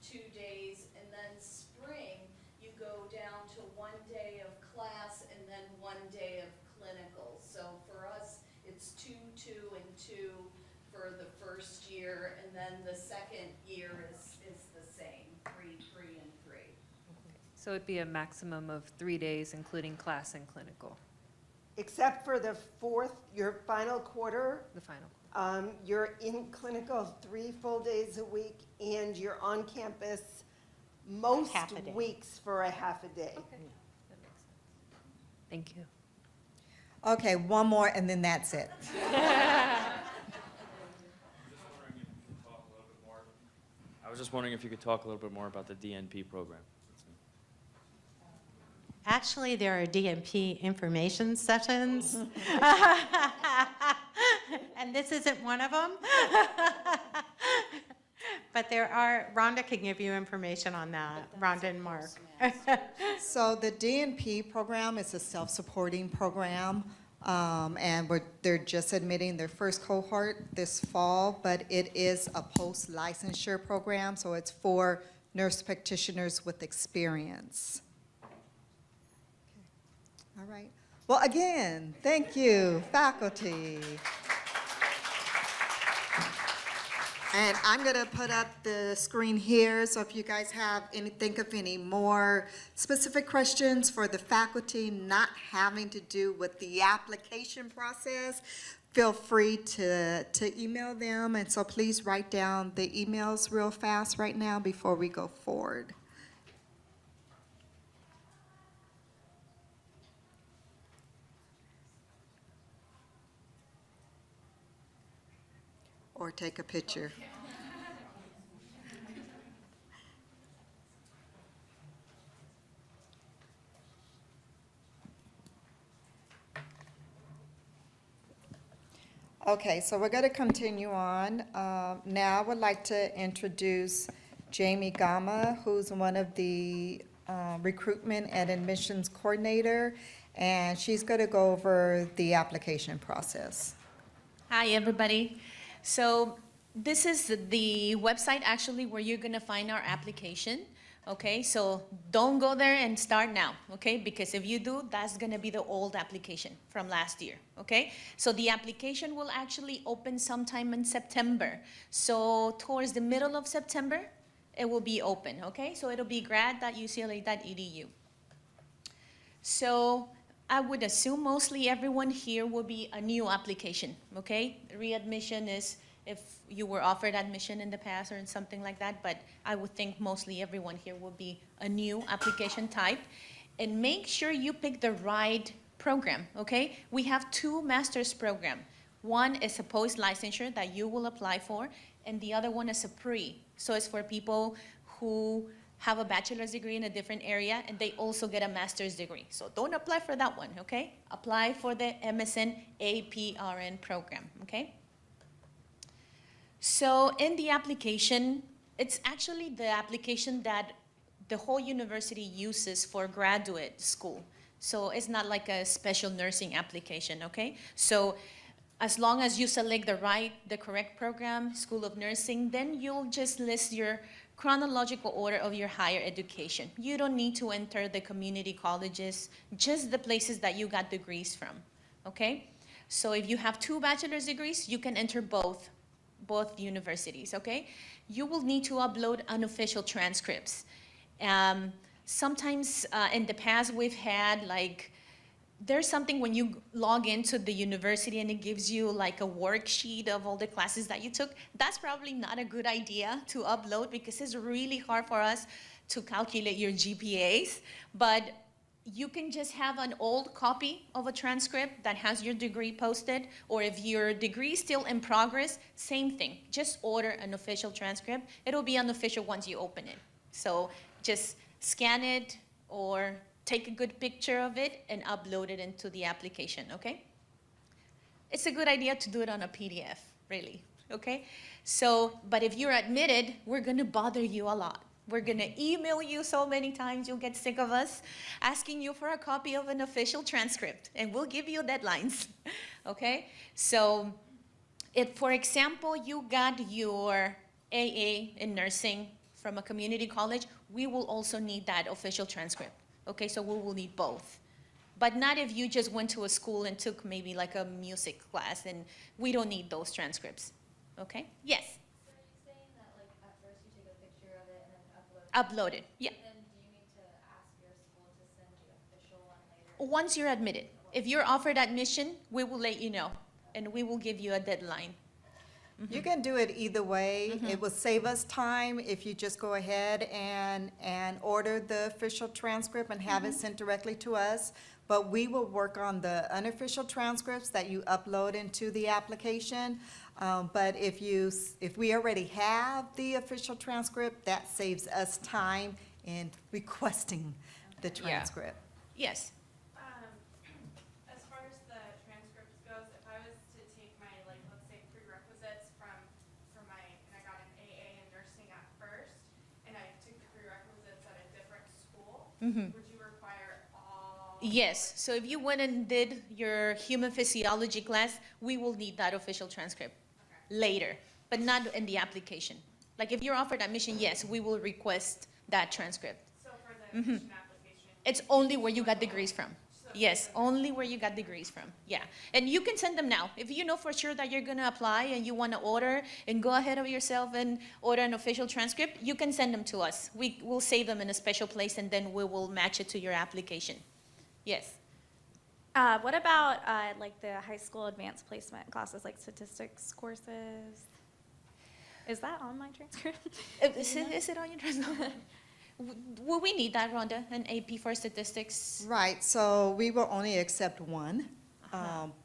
2 days, and then spring, you go down to 1 day of class and then 1 day of clinical. So for us, it's 2, 2, and 2 for the first year, and then the second year is the same, 3, 3, and 3. So it'd be a maximum of 3 days, including class and clinical, Except for the your final quarter, the final. you're in clinical 3 full days a week, and you're on campus most Half a day. weeks for a half a day. Okay, that makes sense. Thank you. Okay, one more, and then that's it. I was just wondering if you could talk a little bit more about the DNP program. Actually, there are DMP information sessions. And this isn't one of them. But there are, Rhonda can give you information on that, Rhonda and Mark. So the DNP program is a self-supporting program, and they're just admitting their first cohort this fall, but it is a post-licensure program, so it's for nurse practitioners with experience. All right. Well, again, thank you, faculty. And I'm going to put up the screen here, so if you guys think of any more specific questions for the faculty not having to do with the application process, feel free to email them. And so please write down the emails real fast right now before we go forward. Or take a picture. Okay, so we're going to continue on. Now I would like to introduce Jamie Gama, who's one of the recruitment and admissions coordinator, and she's going to go over the application process. Hi, everybody. So this is the website actually where you're gonna find our application, okay? So don't go there and start now, okay? Because if you do, that's gonna be the old application from last year, okay? So the application will actually open sometime in September. So towards the middle of September, it will be open, okay? So it'll be grad.ucla.edu. So I would assume mostly everyone here will be a new application, okay? Readmission is if you were offered admission in the past or something like that, but I would think mostly everyone here will be a new application type. And make sure you pick the right program, okay? We have 2 master's programs. One is a post-licensure that you will apply for, and the other one is a pre. So it's for people who have a bachelor's degree in a different area, and they also get a master's degree. So don't apply for that one, okay? Apply for the MSN APRN program, okay? So in the application, it's actually the application that the whole university uses for graduate school. So it's not like a special nursing application, okay? So as long as you select the correct program, School of Nursing, then you'll just list your chronological order of your higher education. You don't need to enter the community colleges, just the places that you got degrees from, okay? So if you have 2 bachelor's degrees, you can enter both universities, okay? You will need to upload unofficial transcripts. Sometimes in the past we've had there's something when you log into the university and it gives you like a worksheet of all the classes that you took. That's probably not a good idea to upload because it's really hard for us to calculate your GPAs. But you can just have an old copy of a transcript that has your degree posted, or if your degree is still in progress, same thing. Just order an official transcript. It'll be unofficial once you open it. So just scan it or take a good picture of it and upload it into the application, okay? It's a good idea to do it on a PDF, really, okay? So, but if you're admitted, we're gonna bother you a lot. We're gonna email you so many times you'll get sick of us asking you for a copy of an official transcript, and we'll give you deadlines, okay? So, for example, you got your AA in nursing from a community college, we will also need that official transcript. Okay, so we will need both. But not if you just went to a school and took maybe like a music class, and we don't need those transcripts. Okay? Yes? So are you saying that at first you take a picture of it and then upload it? Upload it, yeah. And then do you need to ask Once you're admitted. If you're offered admission, we will let you know, and we will give you a deadline. You can do it either way. It will save us time if you just go ahead and order the official transcript and have it sent directly to us. But we will work on the unofficial transcripts that you upload into the application. But if we already have the official transcript, that saves us time in requesting the transcript. Yes. As far as the transcripts goes, if I was to take my, like, let's say prerequisites from my, and I got an AA in nursing at first, and I took the prerequisites at a different school, would you require all? Yes, so if you went and did your human physiology class, we will need that official transcript later, but not in the application. Like if you're offered admission, yes, we will request that transcript. So for the admission application? It's only where you got degrees from. Yes, only where you got degrees from, yeah. And you can send them now. If you know for sure that you're gonna apply and you wanna order and go ahead of yourself and order an official transcript, you can send them to us. We will save them in a special place and then we will match it to your application. Yes. What about like the high school advanced placement classes, like statistics courses? Is that on my transcript? Is it on your transcript? Will we need that, Rhonda, an AP for statistics? Right, so we will only accept one,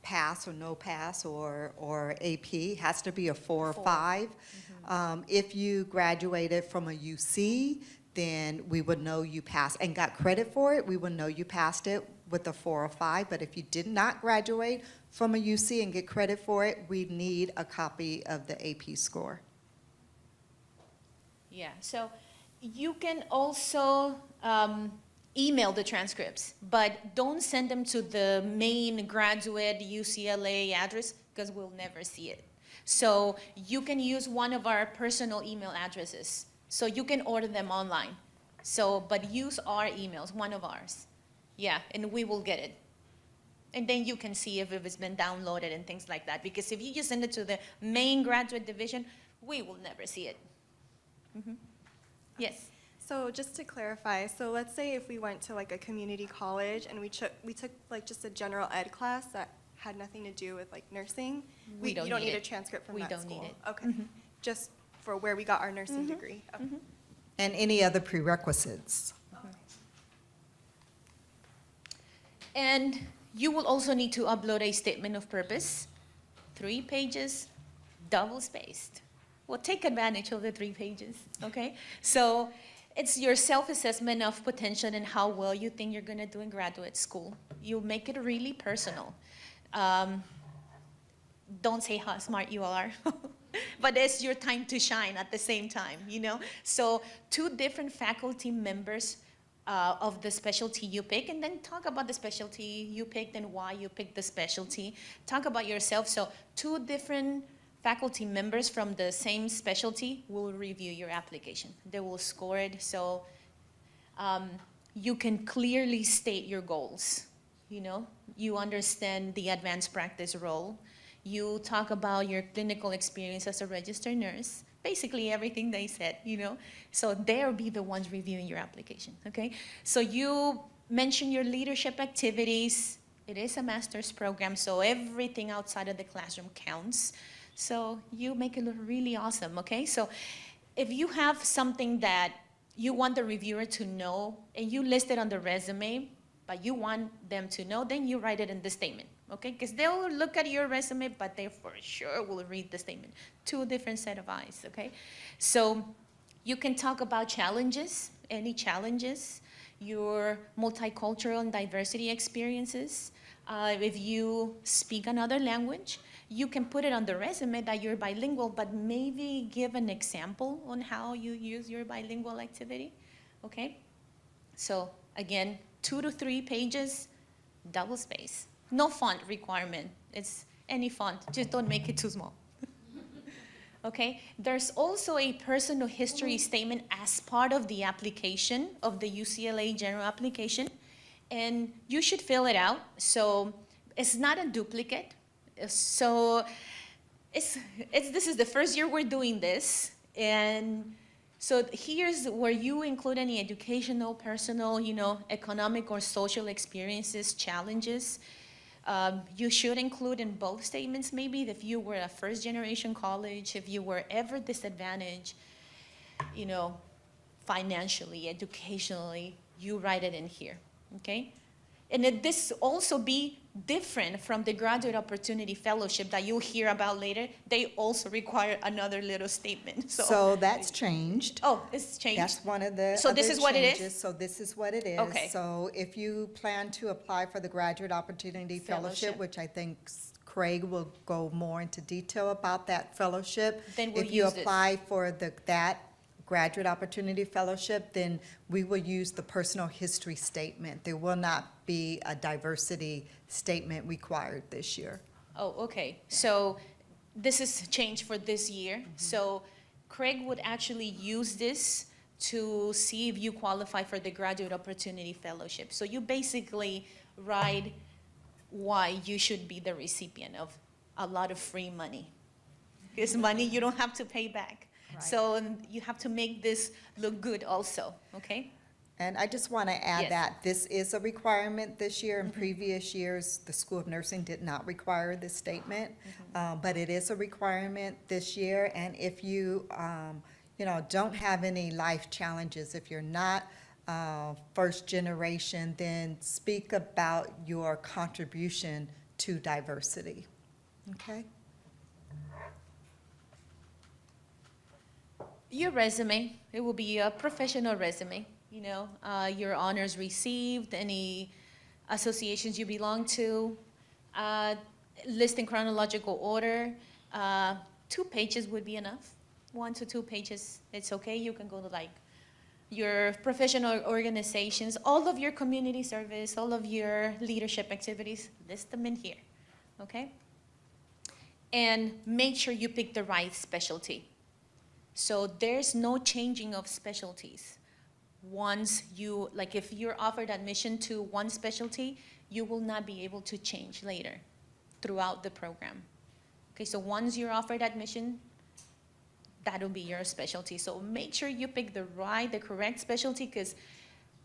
pass or no pass or AP, has to be a 4 or 5. If you graduated from a UC, then we would know you passed and got credit for it, we would know you passed it with a 4 or 5. But if you did not graduate from a UC and get credit for it, we need a copy of the AP score. Yeah, so you can also email the transcripts, but don't send them to the main graduate UCLA address because we'll never see it. So you can use one of our personal email addresses. So you can order them online. So, but use our emails, one of ours. Yeah, and we will get it. And then you can see if it's been downloaded and things like that. Because if you just send it to the main graduate division, we will never see it. Yes. So just to clarify, so let's say if we went to like a community college and we took like just a general ed class that had nothing to do with like nursing, We don't you don't need need a it. transcript from We that don't school. need it. Okay, just for where we got our nursing degree. Okay. And any other prerequisites. And you will also need to upload a statement of purpose, 3 pages, double-spaced. Well, take advantage of the 3 pages, okay? So it's your self-assessment of potential and how well you think you're gonna do in graduate school. You make it really personal. Don't say how smart you are, but it's your time to shine at the same time, you know? So 2 different faculty members of the specialty you pick, and then talk about the specialty you picked and why you picked the specialty. Talk about yourself. So 2 different faculty members from the same specialty will review your application. They will score it so you can clearly state your goals. You know, you understand the advanced practice role. You talk about your clinical experience as a registered nurse. Basically everything they said, you know. So they'll be the ones reviewing your application, okay? So you mention your leadership activities. It is a master's program, so everything outside of the classroom counts. So you make it look really awesome, okay? So if you have something that you want the reviewer to know and you list it on the resume, but you want them to know, then you write it in the statement, okay? Because they'll look at your resume, but they for sure will read the statement. 2 different set of eyes, okay? So you can talk about challenges, any challenges, your multicultural and diversity experiences. If you speak another language, you can put it on the resume that you're bilingual, but maybe give an example on how you use your bilingual activity, okay? So again, 2 to 3 pages, double space. No font requirement. It's any font, just don't make it too small. Okay, there's also a personal history statement as part of the application of the UCLA general application, and you should fill it out. So it's not a duplicate. So this is the first year we're doing this, and So here's where you include any educational, personal, economic or social experiences, challenges. You should include in both statements maybe if you were a first generation college, if you were ever disadvantaged, financially, educationally, you write it in here, okay? And this also be different from the Graduate Opportunity Fellowship that you'll hear about later. They also require another little statement. So that's changed. Oh, it's changed? That's one of the So this other is what it is? changes. So this is what it is. Okay. So if you plan to apply for the Graduate Opportunity Fellowship, which I think Craig will go more into detail about that fellowship. Then we'll If you use this. apply for that Graduate Opportunity Fellowship, then we will use the personal history statement. There will not be a diversity statement required this year. Oh, okay. So this is changed for this year. So Craig would actually use this to see if you qualify for the Graduate Opportunity Fellowship. So you basically write why you should be the recipient of a lot of free money. It's money you don't have to pay back. Right. So you have to make this look good also, okay? And I just want to add Yes. that this is a requirement this year. In previous years, the School of Nursing did not require this statement, but it is a requirement this year. And if you, don't have any life challenges, if you're not first generation, then speak about your contribution to diversity. Okay? Your resume, it will be a professional resume, your honors received, any associations you belong to, list in chronological order. 2 pages would be enough. 1 to 2 pages, it's okay. You can go to your professional organizations, all of your community service, all of your leadership activities, list them in here, okay? And make sure you pick the right specialty. So there's no changing of specialties. Once you, if you're offered admission to one specialty, you will not be able to change later throughout the program. Okay, so once you're offered admission, that'll be your specialty. So make sure you pick the correct specialty, because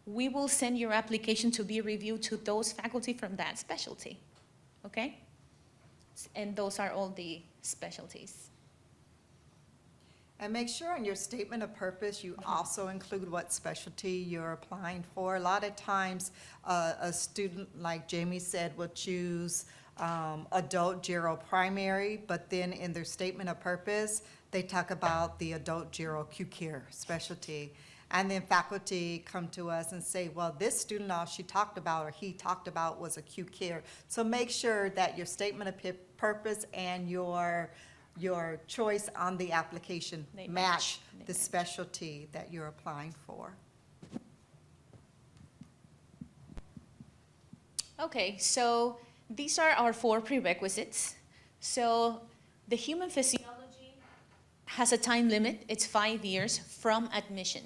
we will send your application to be reviewed to those faculty from that specialty, okay? And those are all the specialties. And make sure in your statement of purpose, you also include what specialty you're applying for. A lot of times, a student, like Jamie said, will choose adult gero primary, but then in their statement of purpose, they talk about the adult gero acute care specialty. And then faculty come to us and say, well, this student, all she talked about or he talked about was acute care. So make sure that your statement of purpose and your choice on the application match the specialty that you're applying for. Okay, so these are our 4 prerequisites. So the human physiology has a time limit. It's 5 years from admission.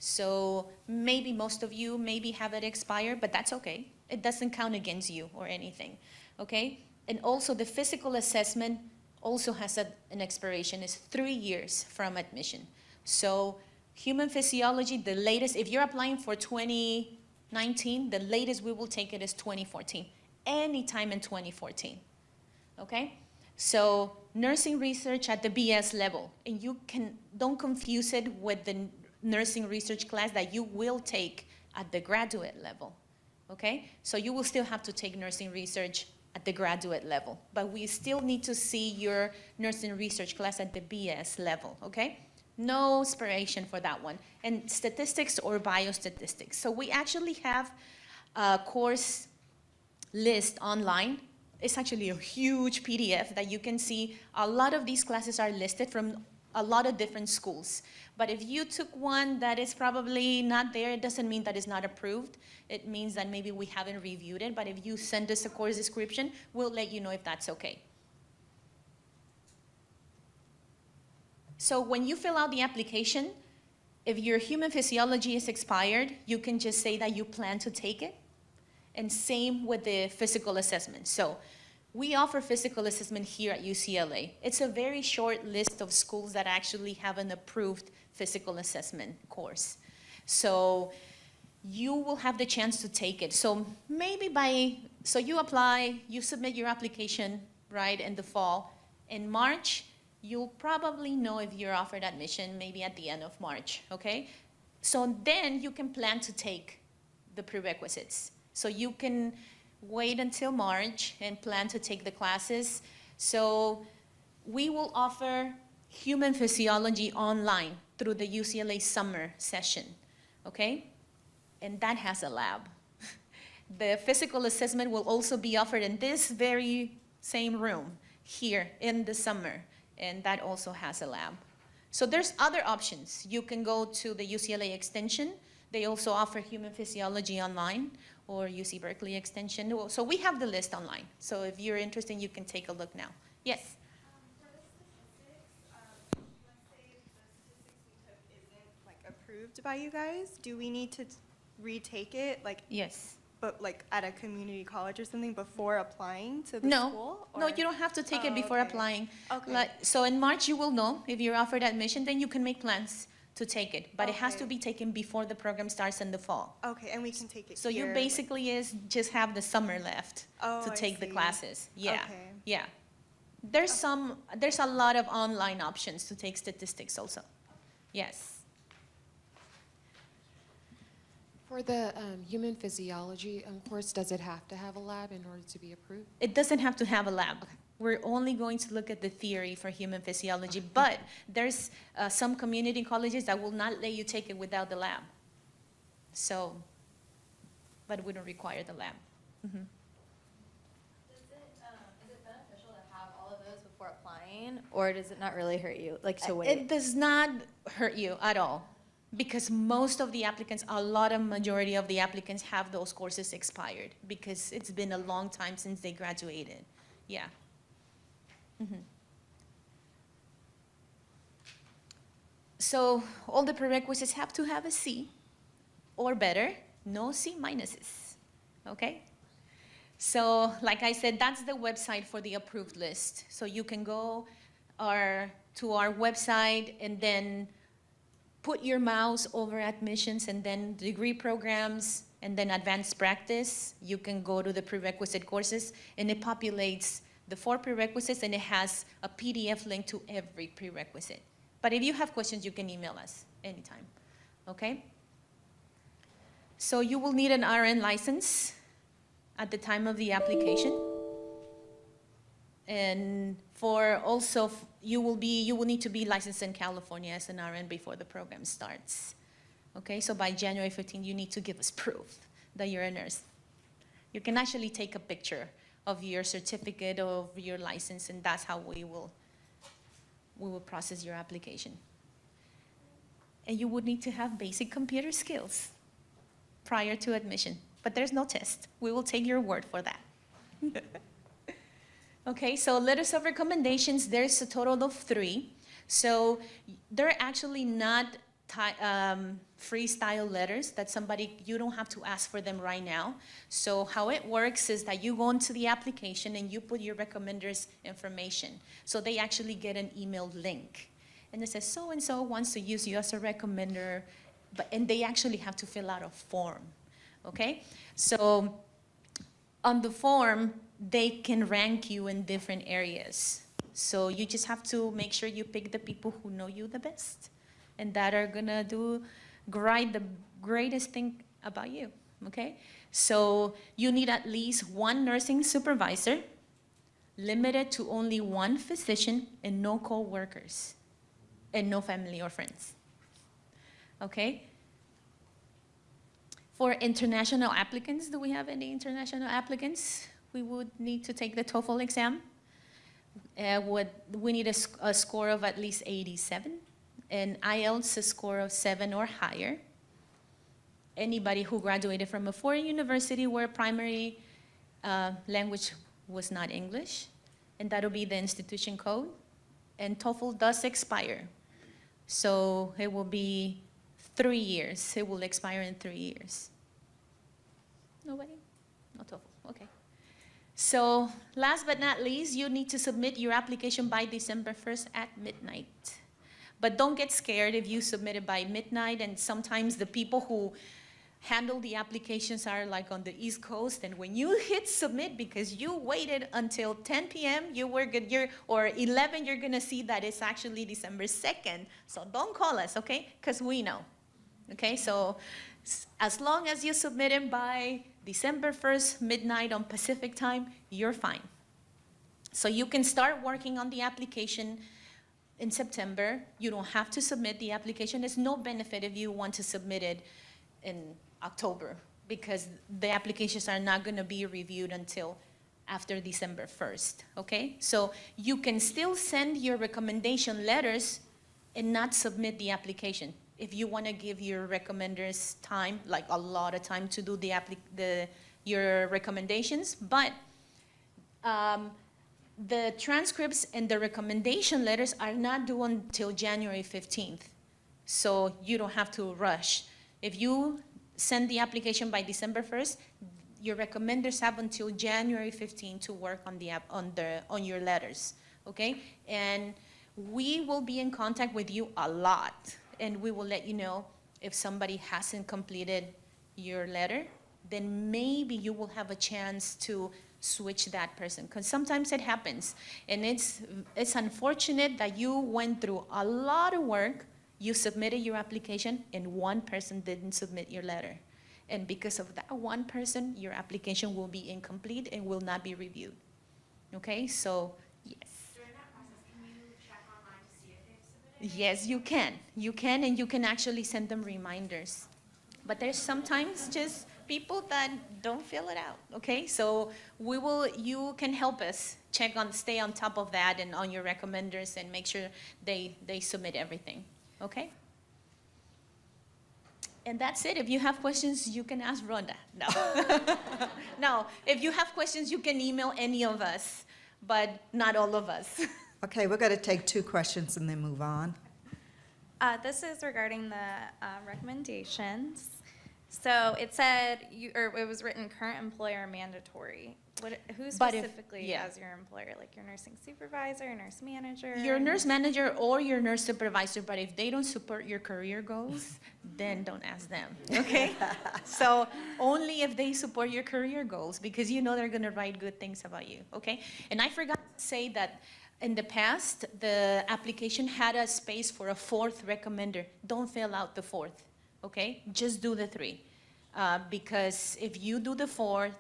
So maybe most of you maybe have it expired, but that's okay. It doesn't count against you or anything, okay? And also the physical assessment also has an expiration. It's 3 years from admission. So human physiology, the latest, if you're applying for 2019, the latest we will take it is 2014, anytime in 2014, okay? So nursing research at the BS level, and don't confuse it with the nursing research class that you will take at the graduate level, okay? So you will still have to take nursing research at the graduate level, but we still need to see your nursing research class at the BS level, okay? No expiration for that one. And statistics or biostatistics. So we actually have a course list online. It's actually a huge PDF that you can see. A lot of these classes are listed from a lot of different schools. But if you took one that is probably not there, it doesn't mean that it's not approved. It means that maybe we haven't reviewed it, but if you send us a course description, we'll let you know if that's okay. So when you fill out the application, if your human physiology is expired, you can just say that you plan to take it. And same with the physical assessment. So we offer physical assessment here at UCLA. It's a very short list of schools that actually have an approved physical assessment course. So you will have the chance to take it. So maybe so you apply, you submit your application, right, in the fall. In March, you'll probably know if you're offered admission maybe at the end of March, okay? So then you can plan to take the prerequisites. So you can wait until March and plan to take the classes. So we will offer human physiology online through the UCLA summer session, okay? And that has a lab. The physical assessment will also be offered in this very same room here in the summer, and that also has a lab. So there's other options. You can go to the UCLA Extension. They also offer human physiology online, or UC Berkeley Extension. So we have the list online. So if you're interested, you can take a look now. Yes? For the statistics, let's say the statistics we took isn't like approved by you guys, do we need to retake it? Like, yes. But like at a community college or something before applying to the No, school? no, you don't have to take it before applying. Okay. So in March, you will know if you're offered admission, then you can make plans to take it. But it has to be taken before the program starts in the fall. Okay, and we can take it So here, you basically just have the summer left to I take the see. classes. Yeah, Okay. yeah. There's a lot of online options to take statistics also. Yes. For the human physiology course, does it have to have a lab in order to be approved? It doesn't have to have a lab. We're only going to look at the theory for human physiology, but there's some community colleges that will not let you take it without the lab. So, but we don't require the lab. Mm-hmm. Is it beneficial to have all of those before applying, or does it not really hurt you, like to wait? It does not hurt you at all, because most of the applicants, majority of the applicants have those courses expired because it's been a long time since they graduated. Yeah. Mm-hmm. So all the prerequisites have to have a C or better, no C minuses, okay? So like I said, that's the website for the approved list. So you can go to our website and then put your mouse over admissions and then degree programs and then advanced practice. You can go to the prerequisite courses and it populates the 4 prerequisites and it has a PDF link to every prerequisite. But if you have questions, you can email us anytime, okay? So you will need an RN license at the time of the application. And you will need to be licensed in California as an RN before the program starts. Okay, so by January 15th, you need to give us proof that you're a nurse. You can actually take a picture of your certificate of your license, and that's how we will process your application. And you would need to have basic computer skills prior to admission, but there's no test. We will take your word for that. Okay, so letters of recommendations, there's a total of 3. So they're actually not freestyle letters that you don't have to ask for them right now. So how it works is that you go into the application and you put your recommender's information. So they actually get an email link. And it says, so-and-so wants to use you as a recommender, and they actually have to fill out a form, okay? So on the form, they can rank you in different areas. So you just have to make sure you pick the people who know you the best and that are gonna write the greatest thing about you, okay? So you need at least 1 nursing supervisor, limited to only 1 physician and no co-workers and no family or friends, okay? For international applicants, do we have any international applicants? We would need to take the TOEFL exam. We need a score of at least 87, and IELTS a score of 7 or higher. Anybody who graduated from a foreign university where primary language was not English, and that'll be the institution code. And TOEFL does expire, so it will be 3 years. It will expire in 3 years. Nobody? No TOEFL, okay. So last but not least, you need to submit your application by December 1st at midnight. But don't get scared if you submit it by midnight, and sometimes the people who handle the applications are like on the East Coast, and when you hit submit because you waited until 10 p.m., you were good, or 11, you're gonna see that it's actually December 2nd. So don't call us, okay? Because we know, okay? So as long as you submit it by December 1st, midnight on Pacific time, you're fine. So you can start working on the application in September. You don't have to submit the application. There's no benefit if you want to submit it in October, because the applications are not going to be reviewed until after December 1st, okay? So you can still send your recommendation letters and not submit the application. If you want to give your recommenders time, like a lot of time to do your recommendations, but the transcripts and the recommendation letters are not due until January 15th. So you don't have to rush. If you send the application by December 1st, your recommenders have until January 15th to work on on your letters, okay? And we will be in contact with you a lot, and we will let you know if somebody hasn't completed your letter, then maybe you will have a chance to switch that person, because sometimes it happens, and it's unfortunate that you went through a lot of work, you submitted your application, and one person didn't submit your letter. And because of that one person, your application will be incomplete and will not be reviewed. Okay, so yes. During that process, can you check online to see if they've submitted? Yes, you can. You can, and you can actually send them reminders. But there's sometimes just people that don't fill it out, okay? So you can help us stay on top of that and on your recommenders and make sure they submit everything, okay? And that's it. If you have questions, you can ask Rhonda. No. No, if you have questions, you can email any of us, but not all of us. Okay, we're going to take 2 questions and then move on. This is regarding the recommendations. So it said, it was written current employer mandatory. Who specifically as your employer? Like your nursing supervisor, nurse manager? Your nurse manager or your nurse supervisor, but if they don't support your career goals, then don't ask them, okay? So only if they support your career goals, because you know they're gonna write good things about you, okay? And I forgot to say that in the past, the application had a space for a 4th recommender. Don't fill out the 4th, okay? Just do the 3. Because if you do the 4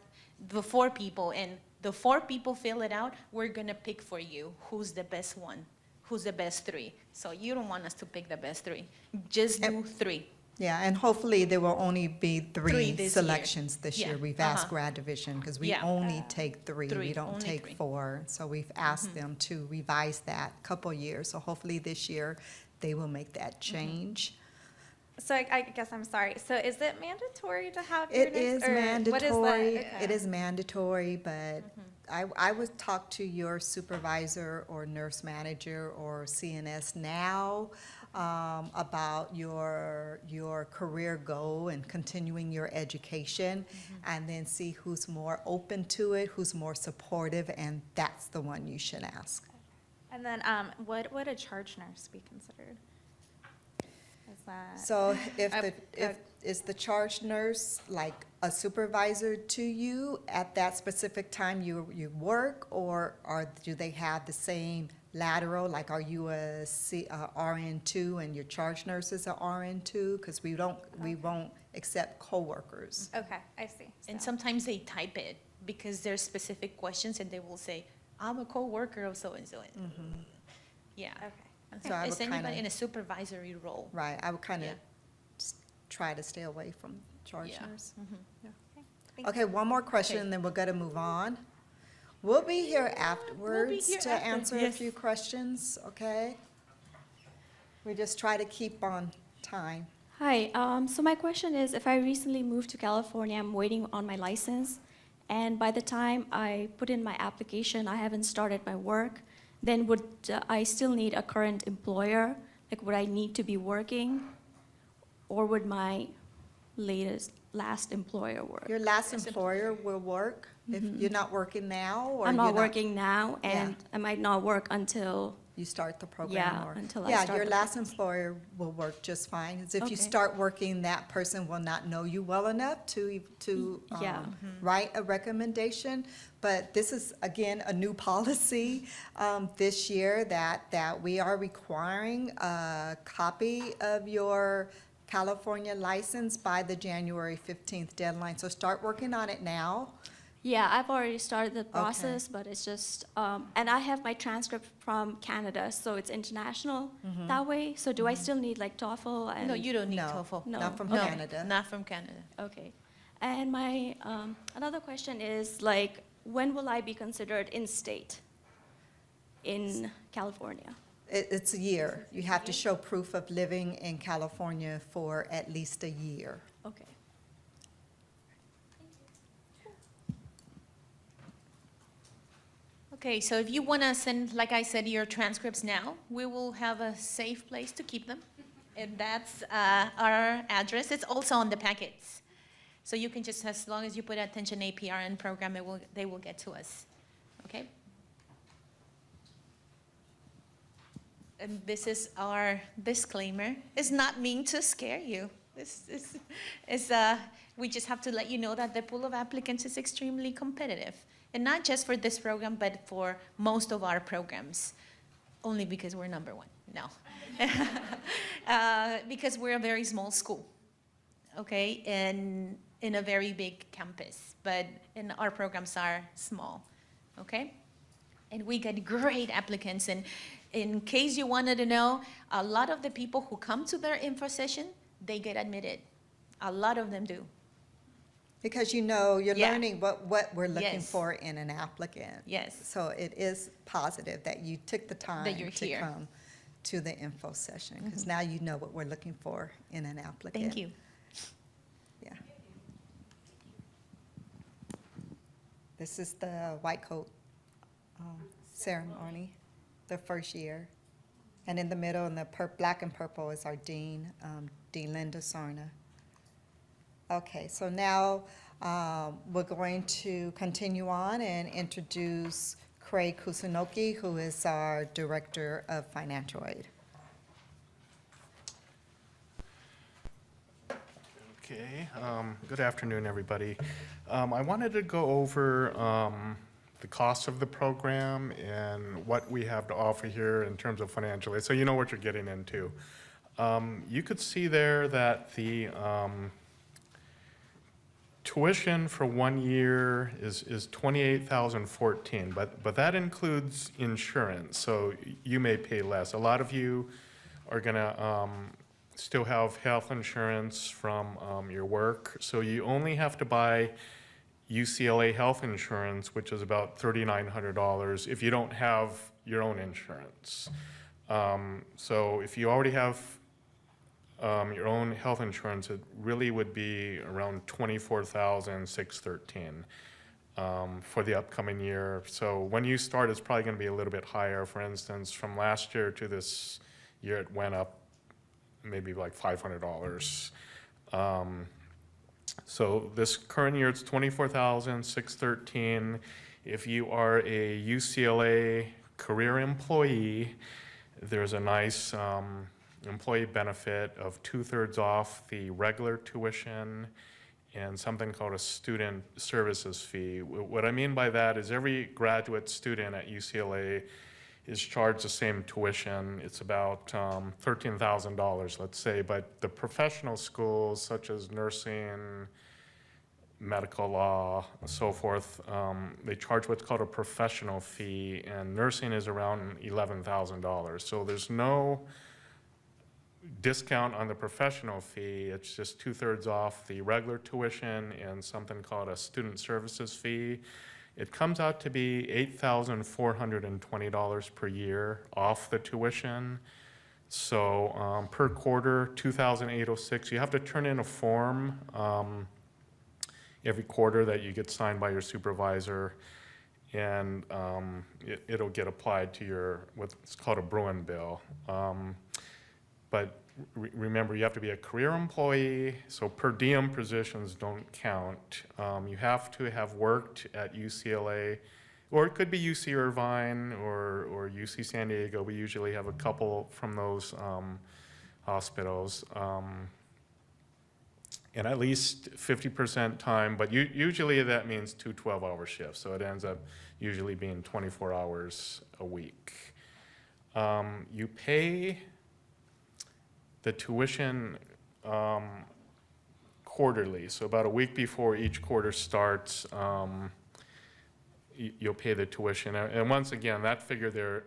people, and the 4 people fill it out, we're gonna pick for you who's the best one, who's the best 3. So you don't want us to pick the best 3. Just do 3. Yeah, and hopefully there will only be 3 3 this selections this year. year. We've asked Grad Division, because we only take 3. We don't only take 3. 4. So we've asked them to revise that a couple years. So hopefully this year they will make that change. So I guess I'm sorry. So is it mandatory to have your It is or mandatory. What is that? Okay. It is mandatory, but I would talk to your supervisor or nurse manager or CNS now about your career goal and continuing your education, and then see who's more open to it, who's more supportive, and that's the one you should ask. And then what would a charge nurse be considered? Is that So is the charge nurse like a supervisor to you at that specific time you work, or do they have the same lateral? Like, are you a RN2 and your charge nurse is a RN2? Because we won't accept coworkers. Okay, I see. And sometimes they type it because there's specific questions, and they will say, I'm a co-worker of so-and-so. Yeah. Okay. So I It's would anybody kinda- in a supervisory role. Right, I would kind of Yeah. try to stay away from charge Yeah. nurse. Thank Okay, one more question, and then we're going to move on. We'll be here afterwards here to after, answer a yes. few questions, okay? We just try to keep on time. Hi, so my question is, if I recently moved to California, I'm waiting on my license, and by the time I put in my application, I haven't started my work, then would I still need a current employer? Like, would I need to be working? Or would my last employer work? Your last employer will work if you're not working now, or I'm you're not working now, and Yeah. I might not work until you start the program. Yeah, or, until I yeah, start your the last employer will work just fine. 'Cause if you Okay. start working, that person will not know you well enough to Yeah. write a recommendation. But this is again a new policy this year that we are requiring a copy of your California license by the January 15th deadline. So start working on it now. Yeah, I've already started the process, but it's just, and I have my transcript from Canada, so it's international that way. So do I still need like TOEFL? And No, you don't need No, TOEFL. No. not from Okay. Canada. Not from Canada. Okay. And my another question is like, when will I be considered in state in California? It's a year. You have to show proof of living in California for at least a year. Okay. Okay, so if you want to send, like I said, your transcripts now, we will have a safe place to keep them. And that's our address. It's also on the packets. So you can just, as long as you put attention APRN program, they will get to us. Okay? And this is our disclaimer. It's not meant to scare you. We just have to let you know that the pool of applicants is extremely competitive. And not just for this program, but for most of our programs. Only because we're number one. No. Because we're a very small school, okay? And in a very big campus. And our programs are small, okay? And we get great applicants. And in case you wanted to know, a lot of the people who come to their info session, they get admitted. A lot of them do. Because you're Yeah. learning what we're looking Yes. for in an applicant. Yes. So it is positive that you took the time you're to here. come to the info session, because now you know what we're looking for in an applicant. Thank you. Yeah. This is the white coat ceremony, the first year. And in the middle, in the black and purple, is our dean, Dean Linda Sarna. Okay, so now we're going to continue on and introduce Craig Kusunoki, who is our Director of Financial Aid. Okay, good afternoon, everybody. I wanted to go over the cost of the program and what we have to offer here in terms of financial aid, so you know what you're getting into. You could see there that the tuition for 1 year is $28,014, but that includes insurance, so you may pay less. A lot of you are gonna still have health insurance from your work, so you only have to buy UCLA health insurance, which is about $3,900 if you don't have your own insurance. So if you already have your own health insurance, it really would be around $24,613 for the upcoming year. So when you start, it's probably going to be a little bit higher. For instance, from last year to this year, it went up maybe like $500. So this current year, it's $24,613. If you are a UCLA career employee, there's a nice employee benefit of 2/3 off the regular tuition and something called a student services fee. What I mean by that is every graduate student at UCLA is charged the same tuition. It's about $13,000, let's say, but the professional schools such as nursing, medical law, and so forth, they charge what's called a professional fee, and nursing is around $11,000. So there's no discount on the professional fee. It's just 2/3 off the regular tuition and something called a student services fee. It comes out to be $8,420 per year off the tuition. So per quarter, $2,806. You have to turn in a form every quarter that you get signed by your supervisor, and it'll get applied to your what's called a Bruin bill. But remember, you have to be a career employee, so per diem positions don't count. You have to have worked at UCLA, or it could be UC Irvine or UC San Diego. We usually have a couple from those hospitals. And at least 50% time, but usually that means 2 12-hour shifts, so it ends up usually being 24 hours a week. You pay the tuition quarterly, so about a week before each quarter starts, you'll pay the tuition. And once again, that figure there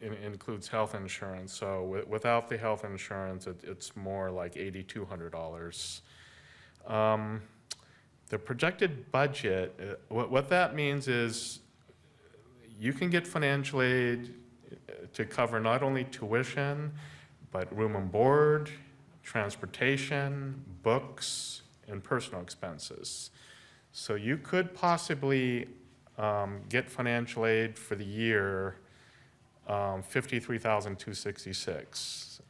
includes health insurance. So without the health insurance, it's more like $8,200. The projected budget, what that means is you can get financial aid to cover not only tuition, but room and board, transportation, books, and personal expenses. So you could possibly get financial aid for the year, $53,266.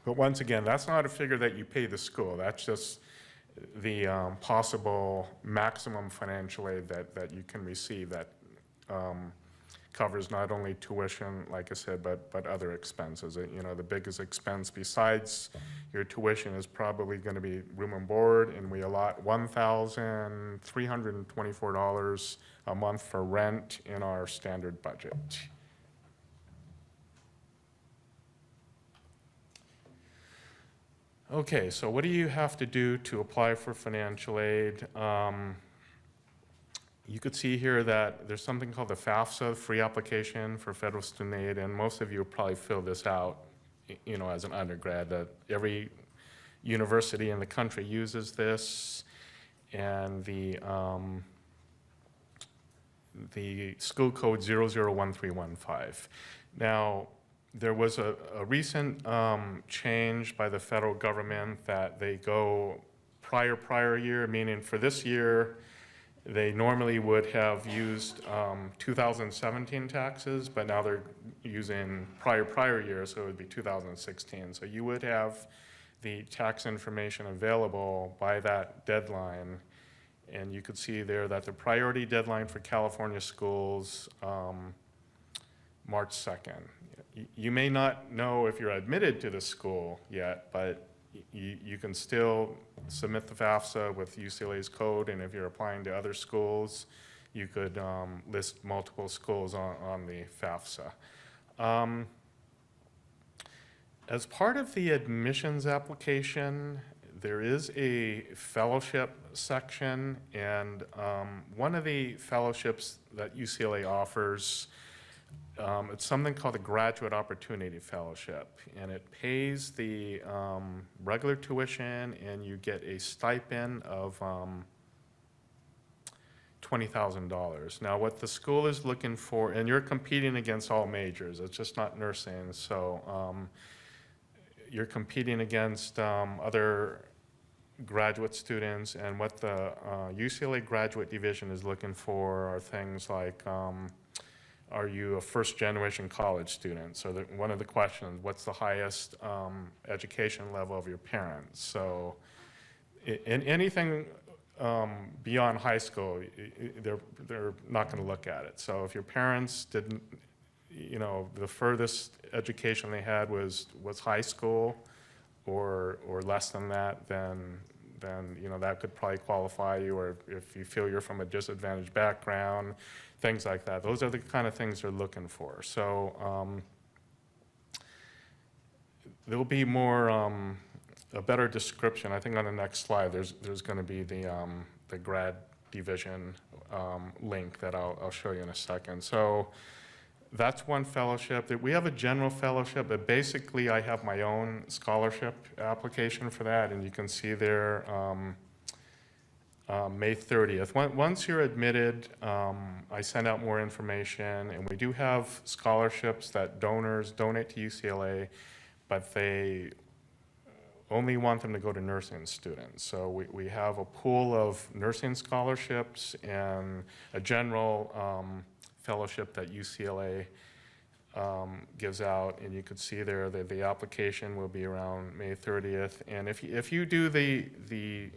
But once again, that's not a figure that you pay the school. That's just the possible maximum financial aid that you can receive that covers not only tuition, like I said, but other expenses. You know, the biggest expense besides your tuition is probably going to be room and board, and we allot $1,324 a month for rent in our standard budget. Okay, so what do you have to do to apply for financial aid? You could see here that there's something called the FAFSA, free application for federal student aid, and most of you will probably fill this out, you know, as an undergrad. That every university in the country uses this, and the school code 001315. Now, there was a recent change by the federal government that they go prior year, meaning for this year, they normally would have used 2017 taxes, but now they're using prior year, so it would be 2016. So you would have the tax information available by that deadline, and you could see there that the priority deadline for California schools, March 2nd. You may not know if you're admitted to the school yet, but you can still submit the FAFSA with UCLA's code, and if you're applying to other schools, you could list multiple schools on the FAFSA. As part of the admissions application, there is a fellowship section, and one of the fellowships that UCLA offers, it's something called the Graduate Opportunity Fellowship, and it pays the regular tuition, and you get a stipend of $20,000. Now, what the school is looking for, and you're competing against all majors, it's just not nursing, so you're competing against other graduate students, and what the UCLA Graduate Division is looking for are things like, are you a first-generation college student? So one of the questions, what's the highest education level of your parents? So in anything beyond high school, they're not going to look at it. So if your parents didn't, you know, the furthest education they had was high school or less than that, then you know, that could probably qualify you, or if you feel you're from a disadvantaged background, things like that. Those are the kind of things they're looking for. So there'll be more, a better description. I think on the next slide, there's going to be the grad division link that I'll show you in a second. So that's one fellowship. We have a general fellowship, but basically I have my own scholarship application for that, and you can see there May 30th. Once you're admitted, I send out more information, and we do have scholarships that donors donate to UCLA, but they only want them to go to nursing students. So we have a pool of nursing scholarships and a general fellowship that UCLA gives out, and you could see there that the application will be around May 30th. And if you do the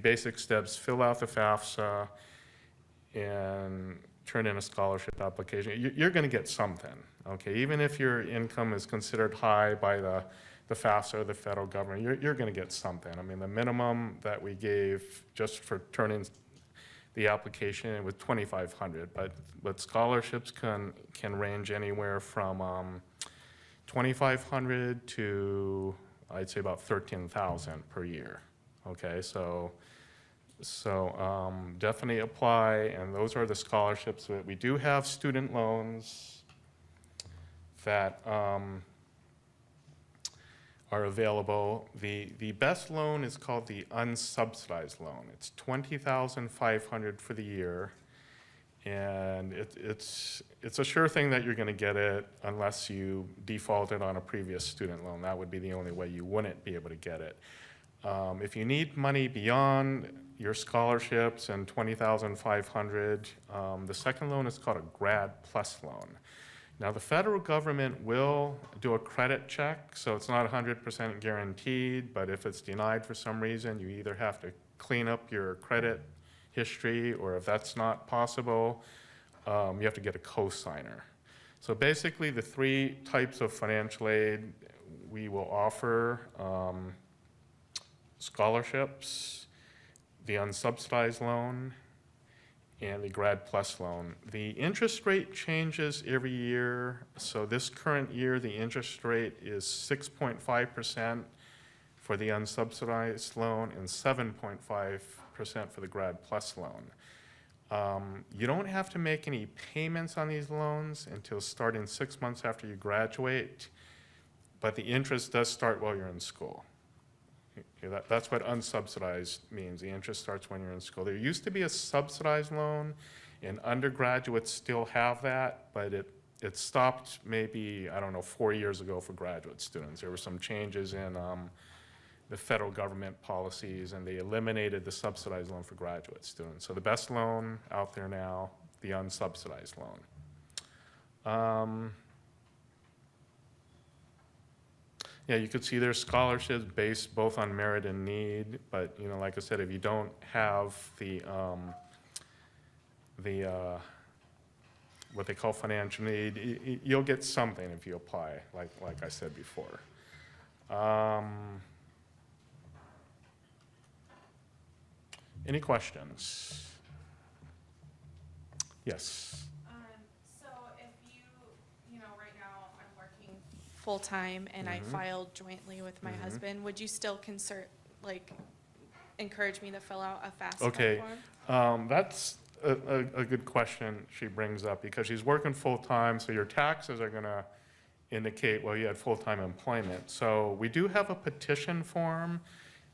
basic steps, fill out the FAFSA and turn in a scholarship application, you're going to get something, okay? Even if your income is considered high by the FAFSA or the federal government, you're going to get something. I mean, the minimum that we gave just for turning the application was $2,500, but scholarships can range anywhere from $2,500 to, I'd say, about $13,000 per year. Okay, so definitely apply, and those are the scholarships. We do have student loans that are available. The best loan is called the unsubsidized loan. It's $20,500 for the year, and it's a sure thing that you're going to get it unless you defaulted on a previous student loan. That would be the only way you wouldn't be able to get it. If you need money beyond your scholarships and $20,500, the second loan is called a Grad Plus loan. Now, the federal government will do a credit check, so it's not 100% guaranteed, but if it's denied for some reason, you either have to clean up your credit history, or if that's not possible, you have to get a co-signer. So basically, the three types of financial aid we will offer: scholarships, the unsubsidized loan, and the Grad Plus loan. The interest rate changes every year. So this current year, the interest rate is 6.5% for the unsubsidized loan and 7.5% for the Grad Plus loan. You don't have to make any payments on these loans until starting 6 months after you graduate, but the interest does start while you're in school. That's what unsubsidized means. The interest starts when you're in school. There used to be a subsidized loan, and undergraduates still have that, but it stopped maybe, 4 years ago for graduate students. There were some changes in the federal government policies, and they eliminated the subsidized loan for graduate students. So the best loan out there now, the unsubsidized loan. Yeah, you could see there's scholarships based both on merit and need, but like I said, if you don't have the what they call financial need, you'll get something if you apply, like I said before. Any questions? Yes. So if right now I'm working full-time and I filed jointly with my husband, would you still encourage me to fill out a FAFSA form? That's a good question she brings up, because she's working full-time, so your taxes are going to indicate, well, you had full-time employment. So we do have a petition form.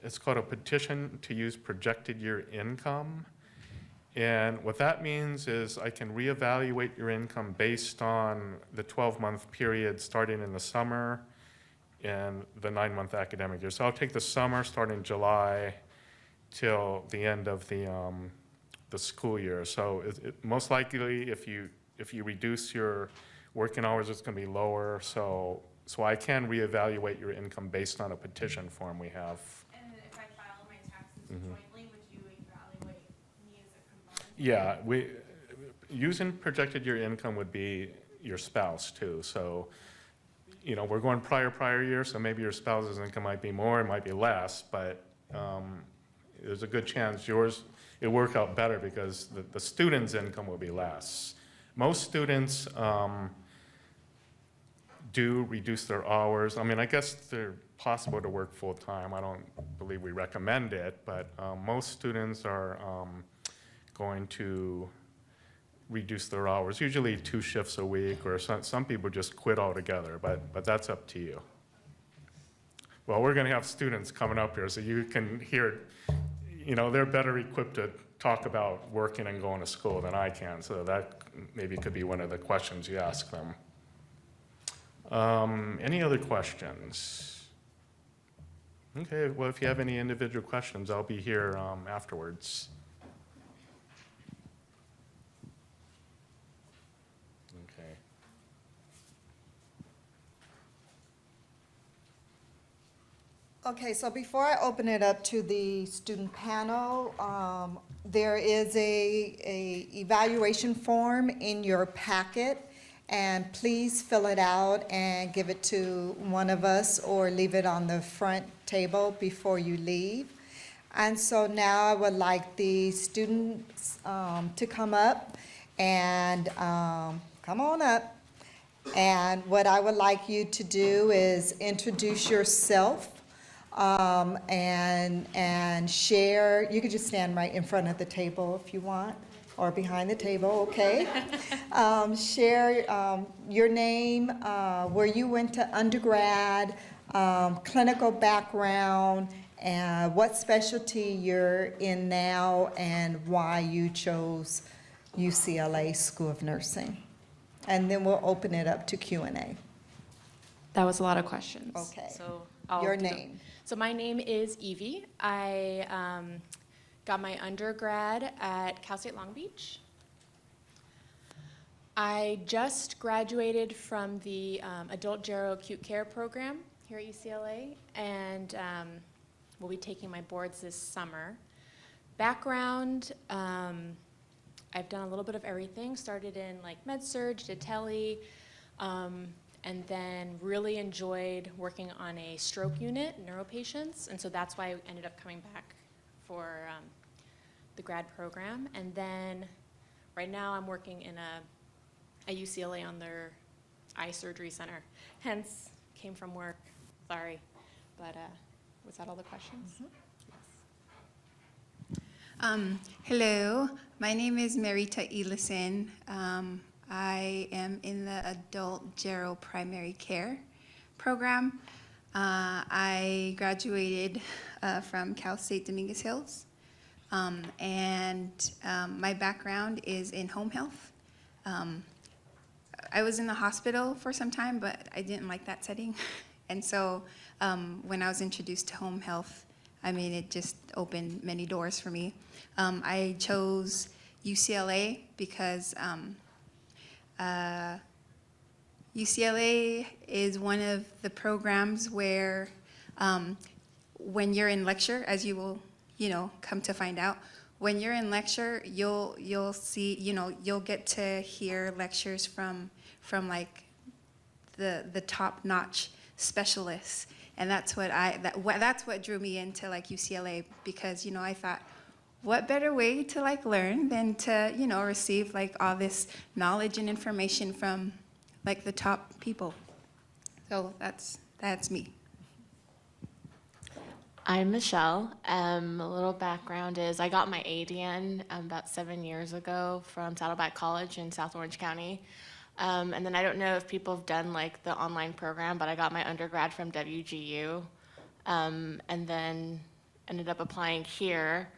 It's called a petition to use projected year income. And what that means is I can reevaluate your income based on the 12-month period starting in the summer and the 9-month academic year. So I'll take the summer starting July till the end of the school year. So most likely, if you reduce your working hours, it's going to be lower. So I can reevaluate your income based on a petition form we have. And then if I file my taxes jointly, would you evaluate me as a combined? Yeah, using projected year income would be your spouse too. So, we're going prior year, so maybe your spouse's income might be more, it might be less, but there's a good chance yours, it'll work out better because the student's income will be less. Most students do reduce their hours. I guess they're possible to work full-time. I don't believe we recommend it, but most students are going to reduce their hours, usually 2 shifts a week, or some people just quit altogether, but that's up to you. Well, we're going to have students coming up here, so you can hear, they're better equipped to talk about working and going to school than I can, so that maybe could be one of the questions you ask them. Any other questions? Okay, well, if you have any individual questions, I'll be here afterwards. Okay. Okay, so before I open it up to the student panel, there is a evaluation form in your packet, and please fill it out and give it to one of us or leave it on the front table before you leave. And so now I would like the students to come up and come on up. And what I would like you to do is introduce yourself and share. You could just stand right in front of the table if you want, or behind the table, okay? Share your name, where you went to undergrad, clinical background, and what specialty you're in now, and why you chose UCLA School of Nursing. And then we'll open it up to Q&A. That was a lot of questions. Okay. So Your name. So my name is Evie. I got my undergrad at Cal State Long Beach. I just graduated from the Adult Gero Acute Care program here at UCLA, and will be taking my boards this summer. Background, I've done a little bit of everything. Started in like med-surg, did tele, and then really enjoyed working on a stroke unit, neuro patients, and so that's why I ended up coming back for the grad program. And then right now I'm working in at UCLA on their eye surgery center. Hence, came from work, sorry. But was that all the questions? Mm-hmm. Hello, my name is Marita Elison. I am in the Adult Gero Primary Care program. I graduated from Cal State Dominguez Hills, and my background is in home health. I was in the hospital for some time, but I didn't like that setting. And so when I was introduced to home health, I mean, it just opened many doors for me. I chose UCLA because UCLA is one of the programs where when you're in lecture, as you will, come to find out, when you're in lecture, you'll see, you'll get to hear lectures from like the top-notch specialists. And that's what that's what drew me into like UCLA, because I thought, what better way to like learn than to receive like all this knowledge and information from like the top people. So that's me. I'm Michelle. A little background is I got my ADN about 7 years ago from Saddleback College in South Orange County. And then I don't know if people have done like the online program, but I got my undergrad from WGU, and then ended up applying here.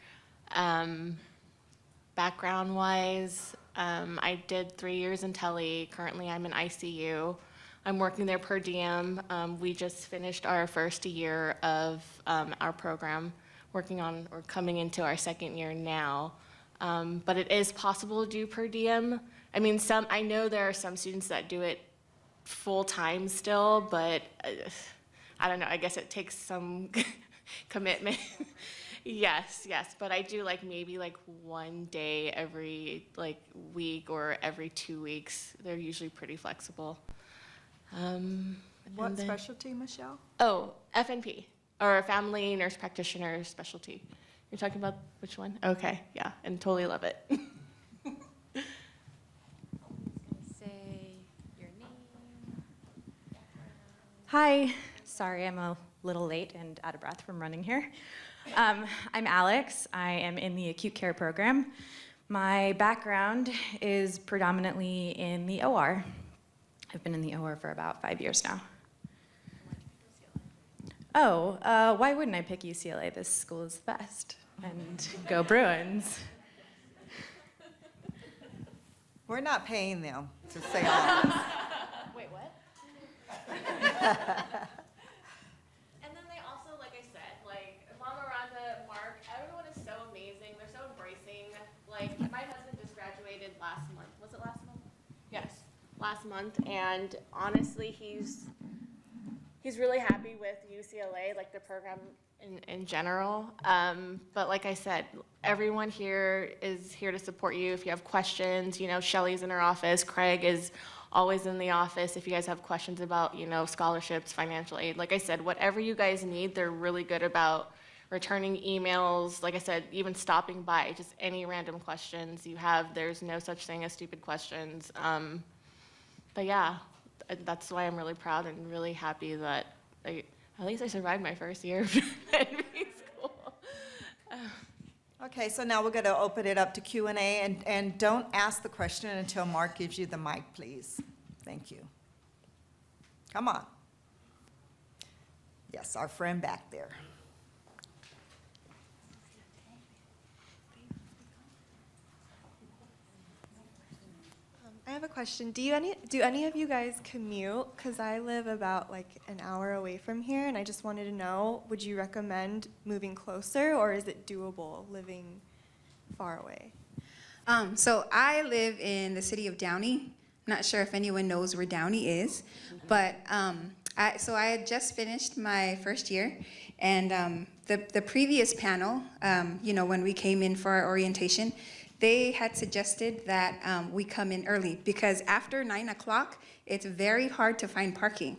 Background-wise, I did 3 years in tele. Currently, I'm in ICU. I'm working there per diem. We just finished our first year of our program, working on or coming into our second year now. But it is possible to do per diem. I mean, I know there are some students that do it full-time still, but I don't know, I guess it takes some commitment. Yes, but I do like maybe like 1 day every like week or every 2 weeks. They're usually pretty flexible. What specialty, Michelle? Oh, FNP, or Family Nurse Practitioner specialty. You're talking about which one? Okay, yeah, and totally love it. Hi, sorry I'm a little late and out of breath from running here. I'm Alex. I am in the acute care program. My background is predominantly in the OR. I've been in the OR for about 5 years now. Oh, why wouldn't I pick UCLA? This school is the best. And go Bruins. We're not paying them to say all this. Wait, what? And then they also, like I said, like Mama Rhonda, Mark, everyone is so amazing. They're so embracing. Like my husband just graduated last month. Was it last month? Yes, last month. And honestly, he's he's really happy with UCLA, like the program in general. But like I said, everyone here is here to support you. If you have questions, you know, Shelly's in her office, Craig is always in the office. If you guys have questions about, you know, scholarships, financial aid, like I said, whatever you guys need, they're really good about returning emails. Like I said, even stopping by, just any random questions you have. There's no such thing as stupid questions. But yeah, that's why I'm really proud and really happy that at least I survived my first year of NP school. Okay, so now we're going to open it up to Q&A, and don't ask the question until Mark gives you the mic, please. Thank you. Come on. Yes, our friend back there. I have a question. Do any of you guys commute? Because I live about like an hour away from here, and I just wanted to know, would you recommend moving closer, or is it doable living far away? So I live in the city of Downey. Not sure if anyone knows where Downey is, but I had just finished my first year, and the previous panel, you know, when we came in for our orientation, they had suggested that we come in early because after 9 o'clock, it's very hard to find parking.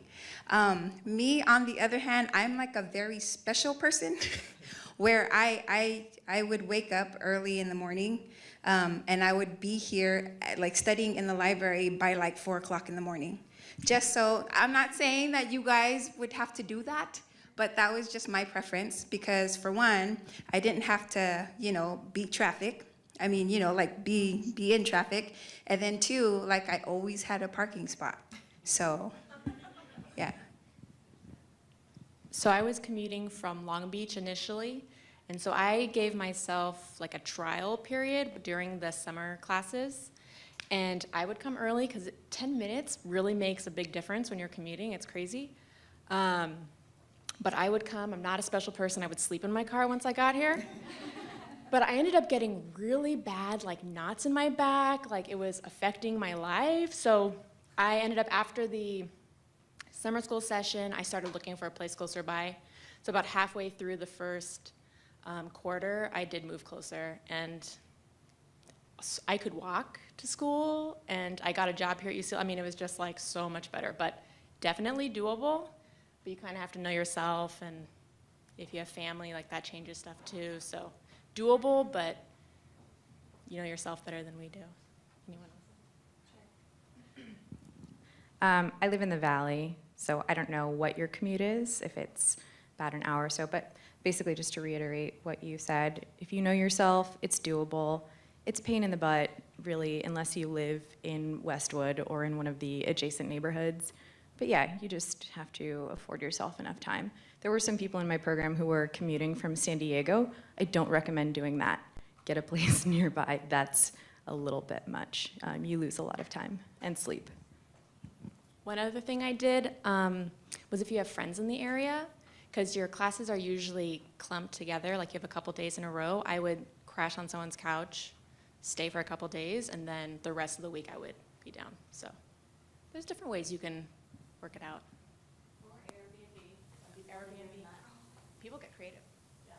Me, on the other hand, I'm like a very special person where I would wake up early in the morning and I would be here like studying in the library by like 4 o'clock in the morning. Just so, I'm not saying that you guys would have to do that, but that was just my preference because for one, I didn't have to, you know, beat traffic. I mean, you know, like be in traffic. And then two, like I always had a parking spot. So, yeah. So I was commuting from Long Beach initially, and so I gave myself like a trial period during the summer classes. And I would come early because 10 minutes really makes a big difference when you're commuting. It's crazy. But I would come. I'm not a special person. I would sleep in my car once I got here. But I ended up getting really bad, like knots in my back, like it was affecting my life. So I ended up, after the summer school session, I started looking for a place closer by. So about halfway through the first quarter, I did move closer, and I could walk to school, and I got a job here at UCLA. I mean, it was just like so much better, but definitely doable. But you kind of have to know yourself, and if you have family, like that changes stuff too. So doable, but you know yourself better than we do. Anyone else? I live in the Valley, so I don't know what your commute is, if it's about an hour or so, but basically just to reiterate what you said, if you know yourself, it's doable. It's pain in the butt, really, unless you live in Westwood or in one of the adjacent neighborhoods. But yeah, you just have to afford yourself enough time. There were some people in my program who were commuting from San Diego. I don't recommend doing that. Get a place nearby. That's a little bit much. You lose a lot of time and sleep. One other thing I did was if you have friends in the area, because your classes are usually clumped together, like you have a couple days in a row, I would crash on someone's couch, stay for a couple days, and then the rest of the week I would be down. So there's different ways you can work it out. Or Airbnb. People get creative. Yeah.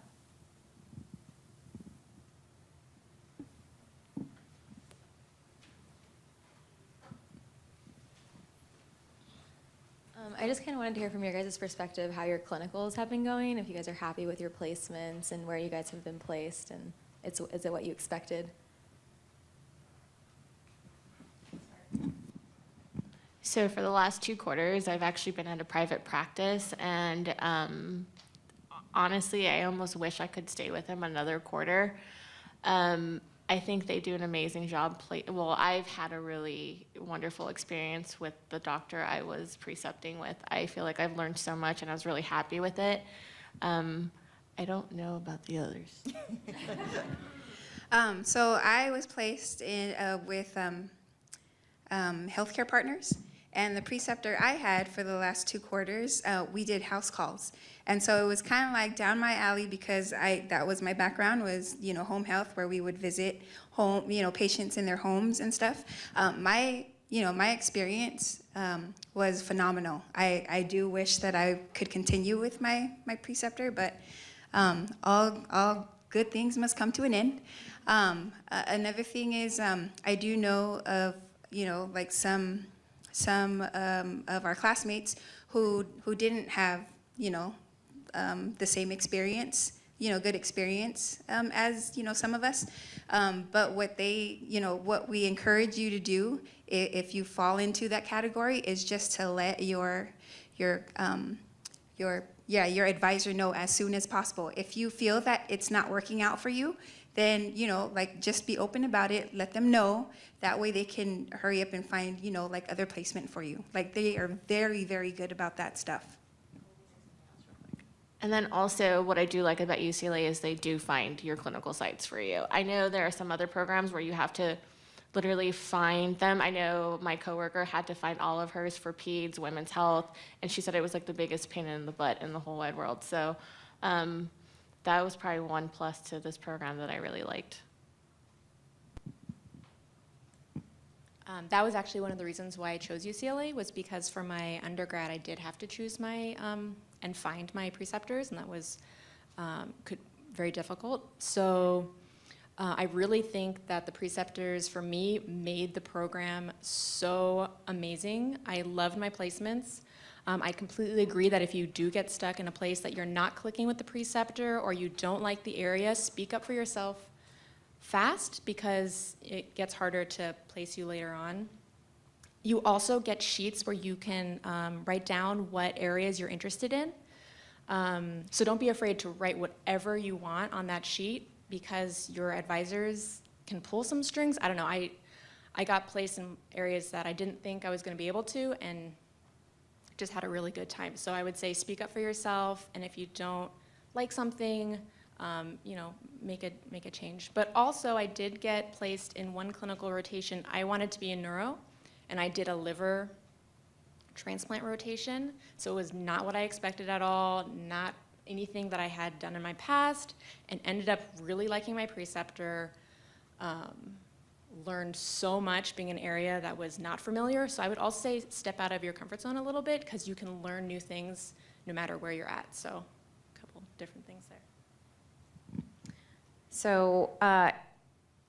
I just kind of wanted to hear from your guys' perspective how your clinicals have been going, if you guys are happy with your placements and where you guys have been placed, and is it what you expected? So for the last 2 quarters, I've actually been at a private practice, and honestly, I almost wish I could stay with him another quarter. I think they do an amazing job. Well, I've had a really wonderful experience with the doctor I was precepting with. I feel like I've learned so much, and I was really happy with it. I don't know about the others. So I was placed in with healthcare partners. And the preceptor I had for the last 2 quarters, we did house calls. And so it was kind of like down my alley because that was my background, was, you know, home health, where we would visit patients in their homes and stuff. My my experience was phenomenal. I do wish that I could continue with my preceptor, but all good things must come to an end. Another thing is I do know of, like some of our classmates who didn't have, the same experience, good experience as, some of us. But what what we encourage you to do if you fall into that category is just to let your advisor know as soon as possible. If you feel that it's not working out for you, then, like, just be open about it, let them know. That way they can hurry up and find, like, other placement for you. Like, they are very, very good about that stuff. And then also what I do like about UCLA is they do find your clinical sites for you. I know there are some other programs where you have to literally find them. I know my coworker had to find all of hers for peds, women's health, and she said it was like the biggest pain in the butt in the whole wide world. So that was probably one plus to this program that I really liked. That was actually one of the reasons why I chose UCLA, was because for my undergrad I did have to choose my and find my preceptors, and that was very difficult. So I really think that the preceptors for me made the program so amazing. I loved my placements. I completely agree that if you do get stuck in a place that you're not clicking with the preceptor or you don't like the area, speak up for yourself fast, because it gets harder to place you later on. You also get sheets where you can write down what areas you're interested in. So don't be afraid to write whatever you want on that sheet, because your advisors can pull some strings. I don't know, I got placed in areas that I didn't think I was going to be able to, and just had a really good time. So I would say speak up for yourself, and if you don't like something, make a change. But also I did get placed in one clinical rotation. I wanted to be in neuro, and I did a liver transplant rotation. So it was not what I expected at all, not anything that I had done in my past, and ended up really liking my preceptor. Learned so much being in an area that was not familiar. So I would also say step out of your comfort zone a little bit, because you can learn new things no matter where you're at. So a couple different things there. So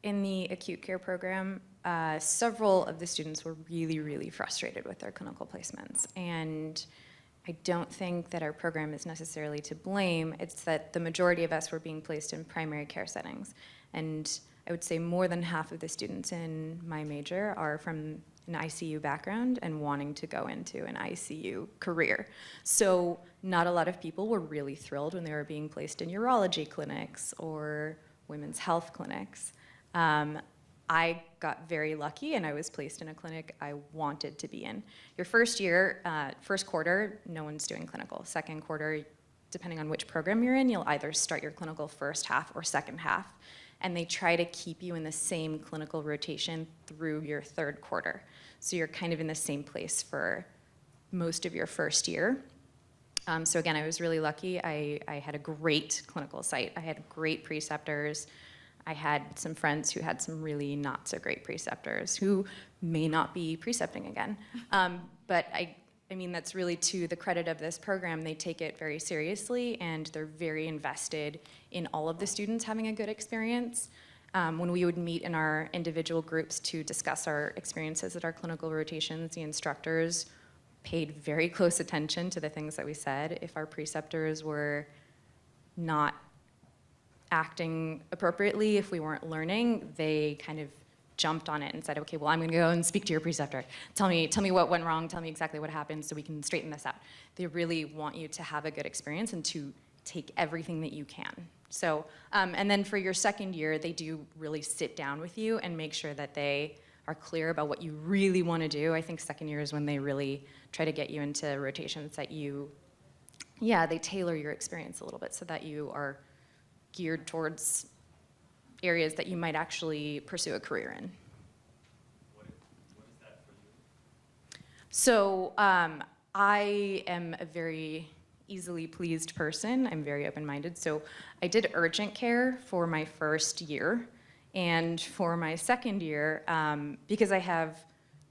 in the acute care program, several of the students were really, really frustrated with their clinical placements. And I don't think that our program is necessarily to blame. It's that the majority of us were being placed in primary care settings. And I would say more than half of the students in my major are from an ICU background and wanting to go into an ICU career. So not a lot of people were really thrilled when they were being placed in urology clinics or women's health clinics. I got very lucky, and I was placed in a clinic I wanted to be in. Your first year, first quarter, no one's doing clinical. Second quarter, depending on which program you're in, you'll either start your clinical first half or second half. And they try to keep you in the same clinical rotation through your third quarter. So you're kind of in the same place for most of your first year. So again, I was really lucky. I had a great clinical site. I had great preceptors. I had some friends who had some really not so great preceptors who may not be precepting again. But I mean, that's really to the credit of this program. They take it very seriously, and they're very invested in all of the students having a good experience. When we would meet in our individual groups to discuss our experiences at our clinical rotations, the instructors paid very close attention to the things that we said. If our preceptors were not acting appropriately, if we weren't learning, they kind of jumped on it and said, okay, well, I'm gonna go and speak to your preceptor. Tell me what went wrong, tell me exactly what happened so we can straighten this out. They really want you to have a good experience and to take everything that you can. So, and then for your second year, they do really sit down with you and make sure that they are clear about what you really wanna do. I think second year is when they really try to get you into rotations that they tailor your experience a little bit so that you are geared towards areas that you might actually pursue a career in. What is that for you? So I am a very easily pleased person. I'm very open-minded. So I did urgent care for my first year. And for my second year, because I have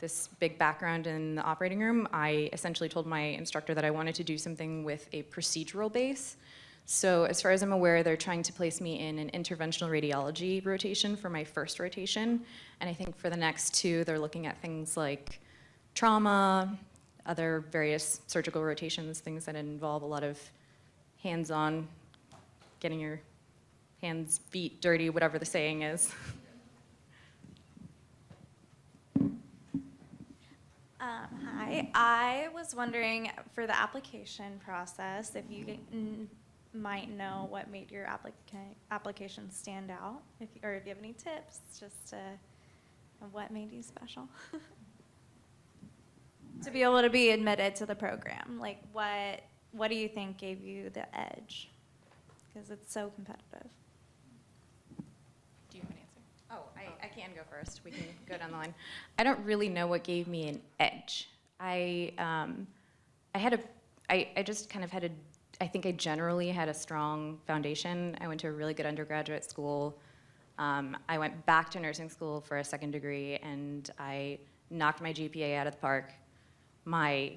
this big background in the operating room, I essentially told my instructor that I wanted to do something with a procedural base. So as far as I'm aware, they're trying to place me in an interventional radiology rotation for my first rotation. And I think for the next two, they're looking at things like trauma, other various surgical rotations, things that involve a lot of hands-on, getting your hands, feet dirty, whatever the saying is. Hi, I was wondering for the application process, if you might know what made your application stand out, or if you have any tips, just what made you special? To be able to be admitted to the program, like what do you think gave you the edge? Because it's so competitive. Do you have an answer? Oh, I can go first. We can go down the line. I don't really know what gave me an edge. I just kind of had I think I generally had a strong foundation. I went to a really good undergraduate school. I went back to nursing school for a second degree, and I knocked my GPA out of the park. My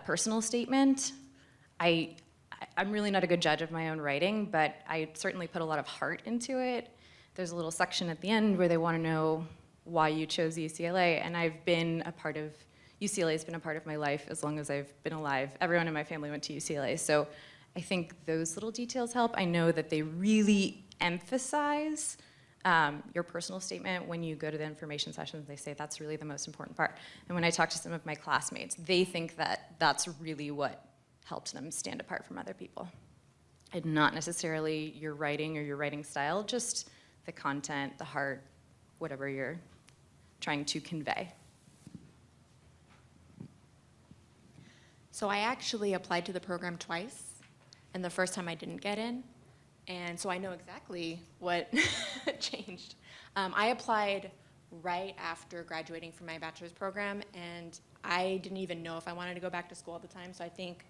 personal statement, I'm really not a good judge of my own writing, but I certainly put a lot of heart into it. There's a little section at the end where they want to know why you chose UCLA, and UCLA's been a part of my life as long as I've been alive. Everyone in my family went to UCLA, so I think those little details help. I know that they really emphasize your personal statement when you go to the information sessions. They say that's really the most important part. And when I talk to some of my classmates, they think that that's really what helped them stand apart from other people. And not necessarily your writing or your writing style, just the content, the heart, whatever you're trying to convey. So I actually applied to the program twice, and the first time I didn't get in, and so I know exactly what changed. I applied right after graduating from my bachelor's program, and I didn't even know if I wanted to go back to school at the time, so I think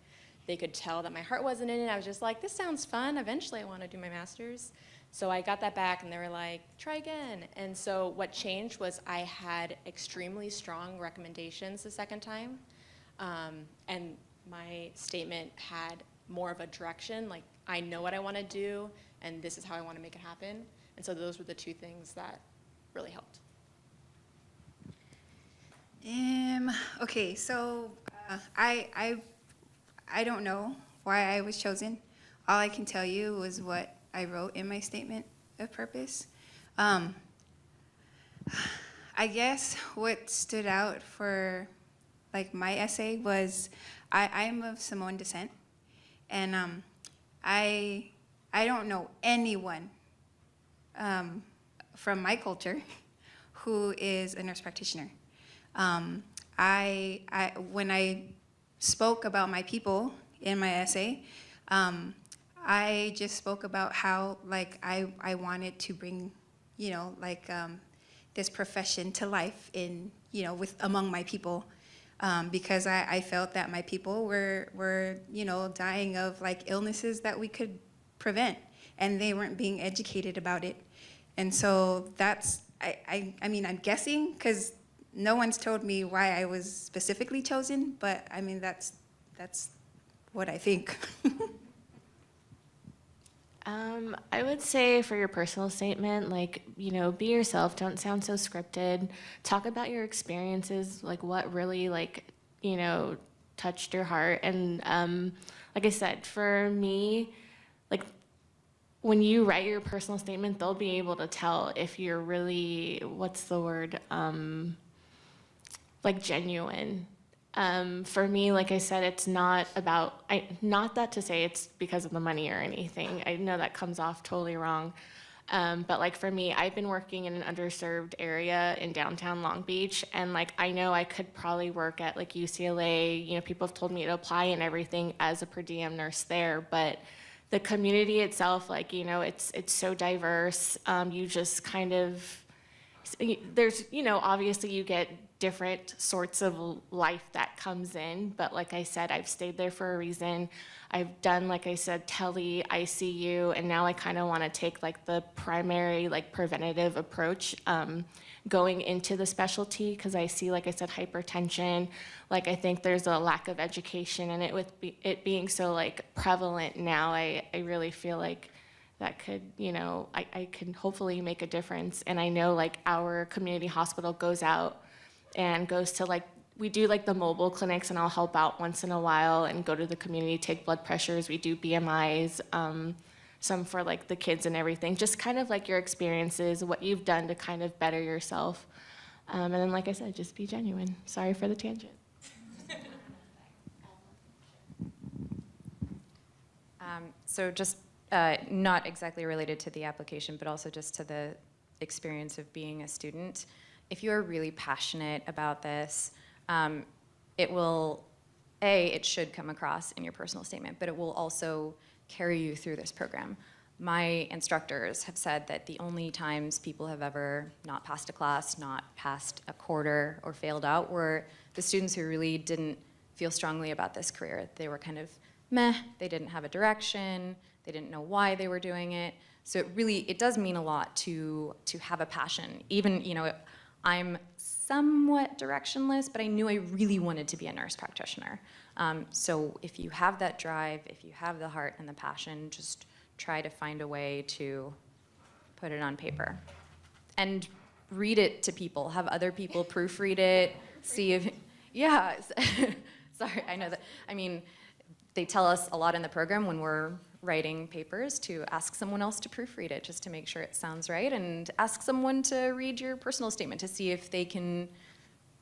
they could tell that my heart wasn't in it. I was just like, this sounds fun. Eventually I want to do my master's. So I got that back, and they were like, try again. And so what changed was I had extremely strong recommendations the second time. And my statement had more of a direction, like I know what I want to do, and this is how I want to make it happen. And so those were the two things that really helped. Okay, so I don't know why I was chosen. All I can tell you was what I wrote in my statement of purpose. I guess what stood out for like my essay was I am of Samoan descent, and I don't know anyone from my culture who is a nurse practitioner. When I spoke about my people in my essay, I just spoke about how like I wanted to bring, this profession to life in, among my people. Because I felt that my people were dying of like illnesses that we could prevent, and they weren't being educated about it. And so that's, I mean, I'm guessing because no one's told me why I was specifically chosen, but I mean, that's what I think. I would say for your personal statement, like, be yourself. Don't sound so scripted. Talk about your experiences, like what really, touched your heart. And like I said, for me, like when you write your personal statement, they'll be able to tell if you're really, what's the word, like genuine. For me, like I said, it's not about, not that to say it's because of the money or anything. I know that comes off totally wrong. But like for me, I've been working in an underserved area in downtown Long Beach, and like I know I could probably work at like UCLA. People have told me to apply and everything as a per diem nurse there, but the community itself, like, it's so diverse. You just kind of, there's, obviously you get different sorts of life that comes in, but like I said, I've stayed there for a reason. I've done, like I said, tele, ICU, and now I kind of want to take like the primary, like preventative approach going into the specialty, because I see, like I said, hypertension. Like I think there's a lack of education, and it being so like prevalent now, I really feel like that could, I can hopefully make a difference. And I know like our community hospital goes out and goes to like, we do like the mobile clinics, and I'll help out once in a while and go to the community, take blood pressures. We do BMIs, some for like the kids and everything. Just kind of like your experiences, what you've done to kind of better yourself. And then, like I said, just be genuine. Sorry for the tangent. So just not exactly related to the application, but also just to the experience of being a student. If you are really passionate about this, it should come across in your personal statement, but it will also carry you through this program. My instructors have said that the only times people have ever not passed a class, not passed a quarter, or failed out were the students who really didn't feel strongly about this career. They were kind of meh, they didn't have a direction, they didn't know why they were doing it. So it does mean a lot to have a passion. Even, I'm somewhat directionless, but I knew I really wanted to be a nurse practitioner. So if you have that drive, if you have the heart and the passion, just try to find a way to put it on paper. And read it to people, have other people proofread it, see if, yeah, sorry, I know that, they tell us a lot in the program when we're writing papers to ask someone else to proofread it just to make sure it sounds right, and ask someone to read your personal statement to see if they can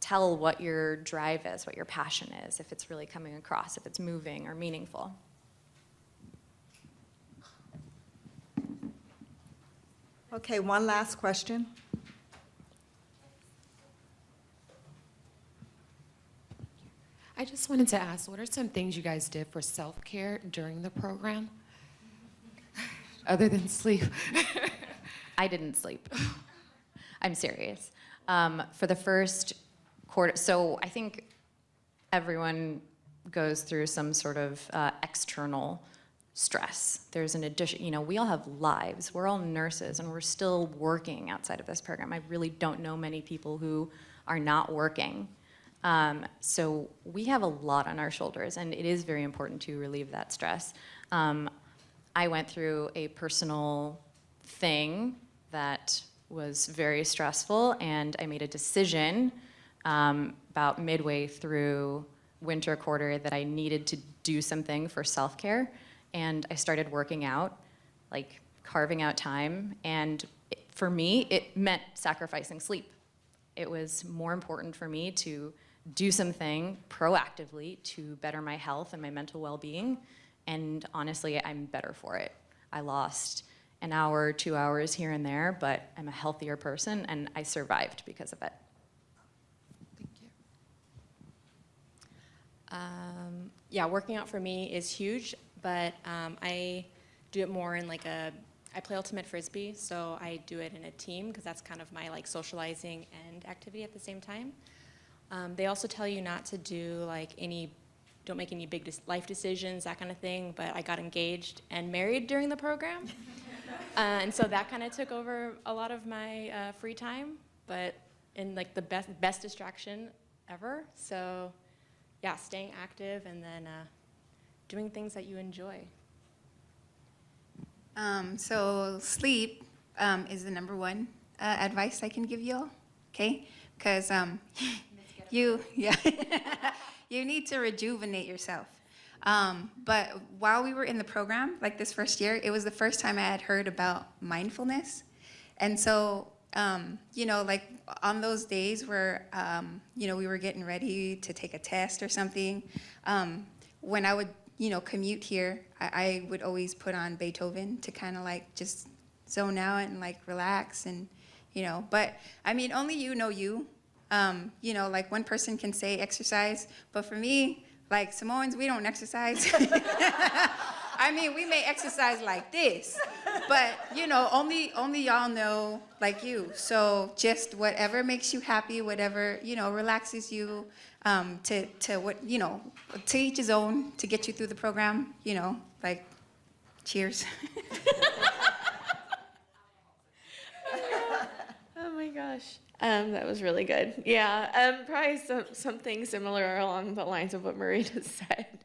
tell what your drive is, what your passion is, if it's really coming across, if it's moving or meaningful. Okay, one last question. I just wanted to ask, what are some things you guys did for self-care during the program? Other than sleep. I didn't sleep. I'm serious. For the first quarter, so I think everyone goes through some sort of external stress. There's an addition, we all have lives. We're all nurses, and we're still working outside of this program. I really don't know many people who are not working. So we have a lot on our shoulders, and it is very important to relieve that stress. I went through a personal thing that was very stressful, and I made a decision about midway through winter quarter that I needed to do something for self-care, and I started working out, like carving out time, and for me, it meant sacrificing sleep. It was more important for me to do something proactively to better my health and my mental well-being, and honestly, I'm better for it. I lost an hour, 2 hours here and there, but I'm a healthier person, and I survived because of it. Yeah, working out for me is huge, but I do it more in like I play ultimate frisbee, so I do it in a team because that's kind of my like socializing and activity at the same time. They also tell you not to do like don't make any big life decisions, that kind of thing, but I got engaged and married during the program. And so that kind of took over a lot of my free time, but in like the best distraction ever. So yeah, staying active and then doing things that you enjoy. So sleep is the number one advice I can give you all, okay? Because you need to rejuvenate yourself. But while we were in the program, like this first year, it was the first time I had heard about mindfulness. And so, like on those days where, we were getting ready to take a test or something, when I would, commute here, I would always put on Beethoven to kind of like just zone out and like relax and, but I mean, only you know you. Like one person can say exercise, but for me, like Samoans, we don't exercise. I mean, we may exercise like this, but you know, only y'all know like you. So just whatever makes you happy, whatever, you know, relaxes you, to what, you know, to each his own, to get you through the program, you know, like, cheers. Oh my gosh. That was really good. Yeah, probably something similar along the lines of what Marie just said.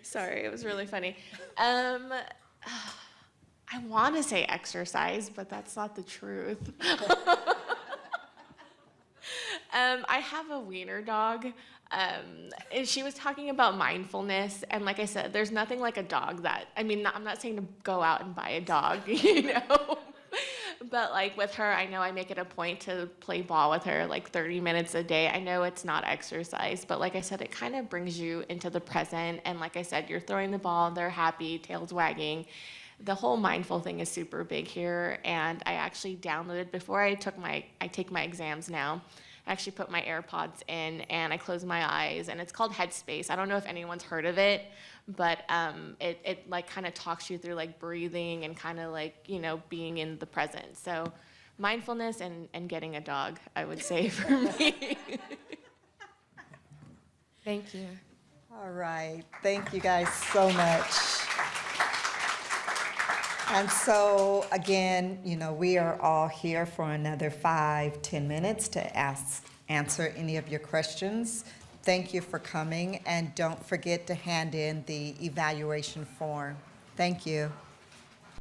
Sorry, it was really funny. I want to say exercise, but that's not the truth. I have a wiener dog, and she was talking about mindfulness, and like I said, there's nothing like a dog that, I mean, I'm not saying to go out and buy a dog, you know, but like with her, I know I make it a point to play ball with her like 30 minutes a day. I know it's not exercise, but like I said, it kind of brings you into the present, and like I said, you're throwing the ball, they're happy, tails wagging. The whole mindful thing is super big here, and I actually downloaded, before I take my exams now, I actually put my AirPods in and I close my eyes, and it's called Headspace. I don't know if anyone's heard of it, but it like kind of talks you through like breathing and kind of like, you know, being in the present. So mindfulness and getting a dog, I would say, for me. Thank you. All right, thank you guys so much. And so, again, you know, we are all here for another 5-10 minutes to answer any of your questions. Thank you for coming, and don't forget to hand in the evaluation form. Thank you.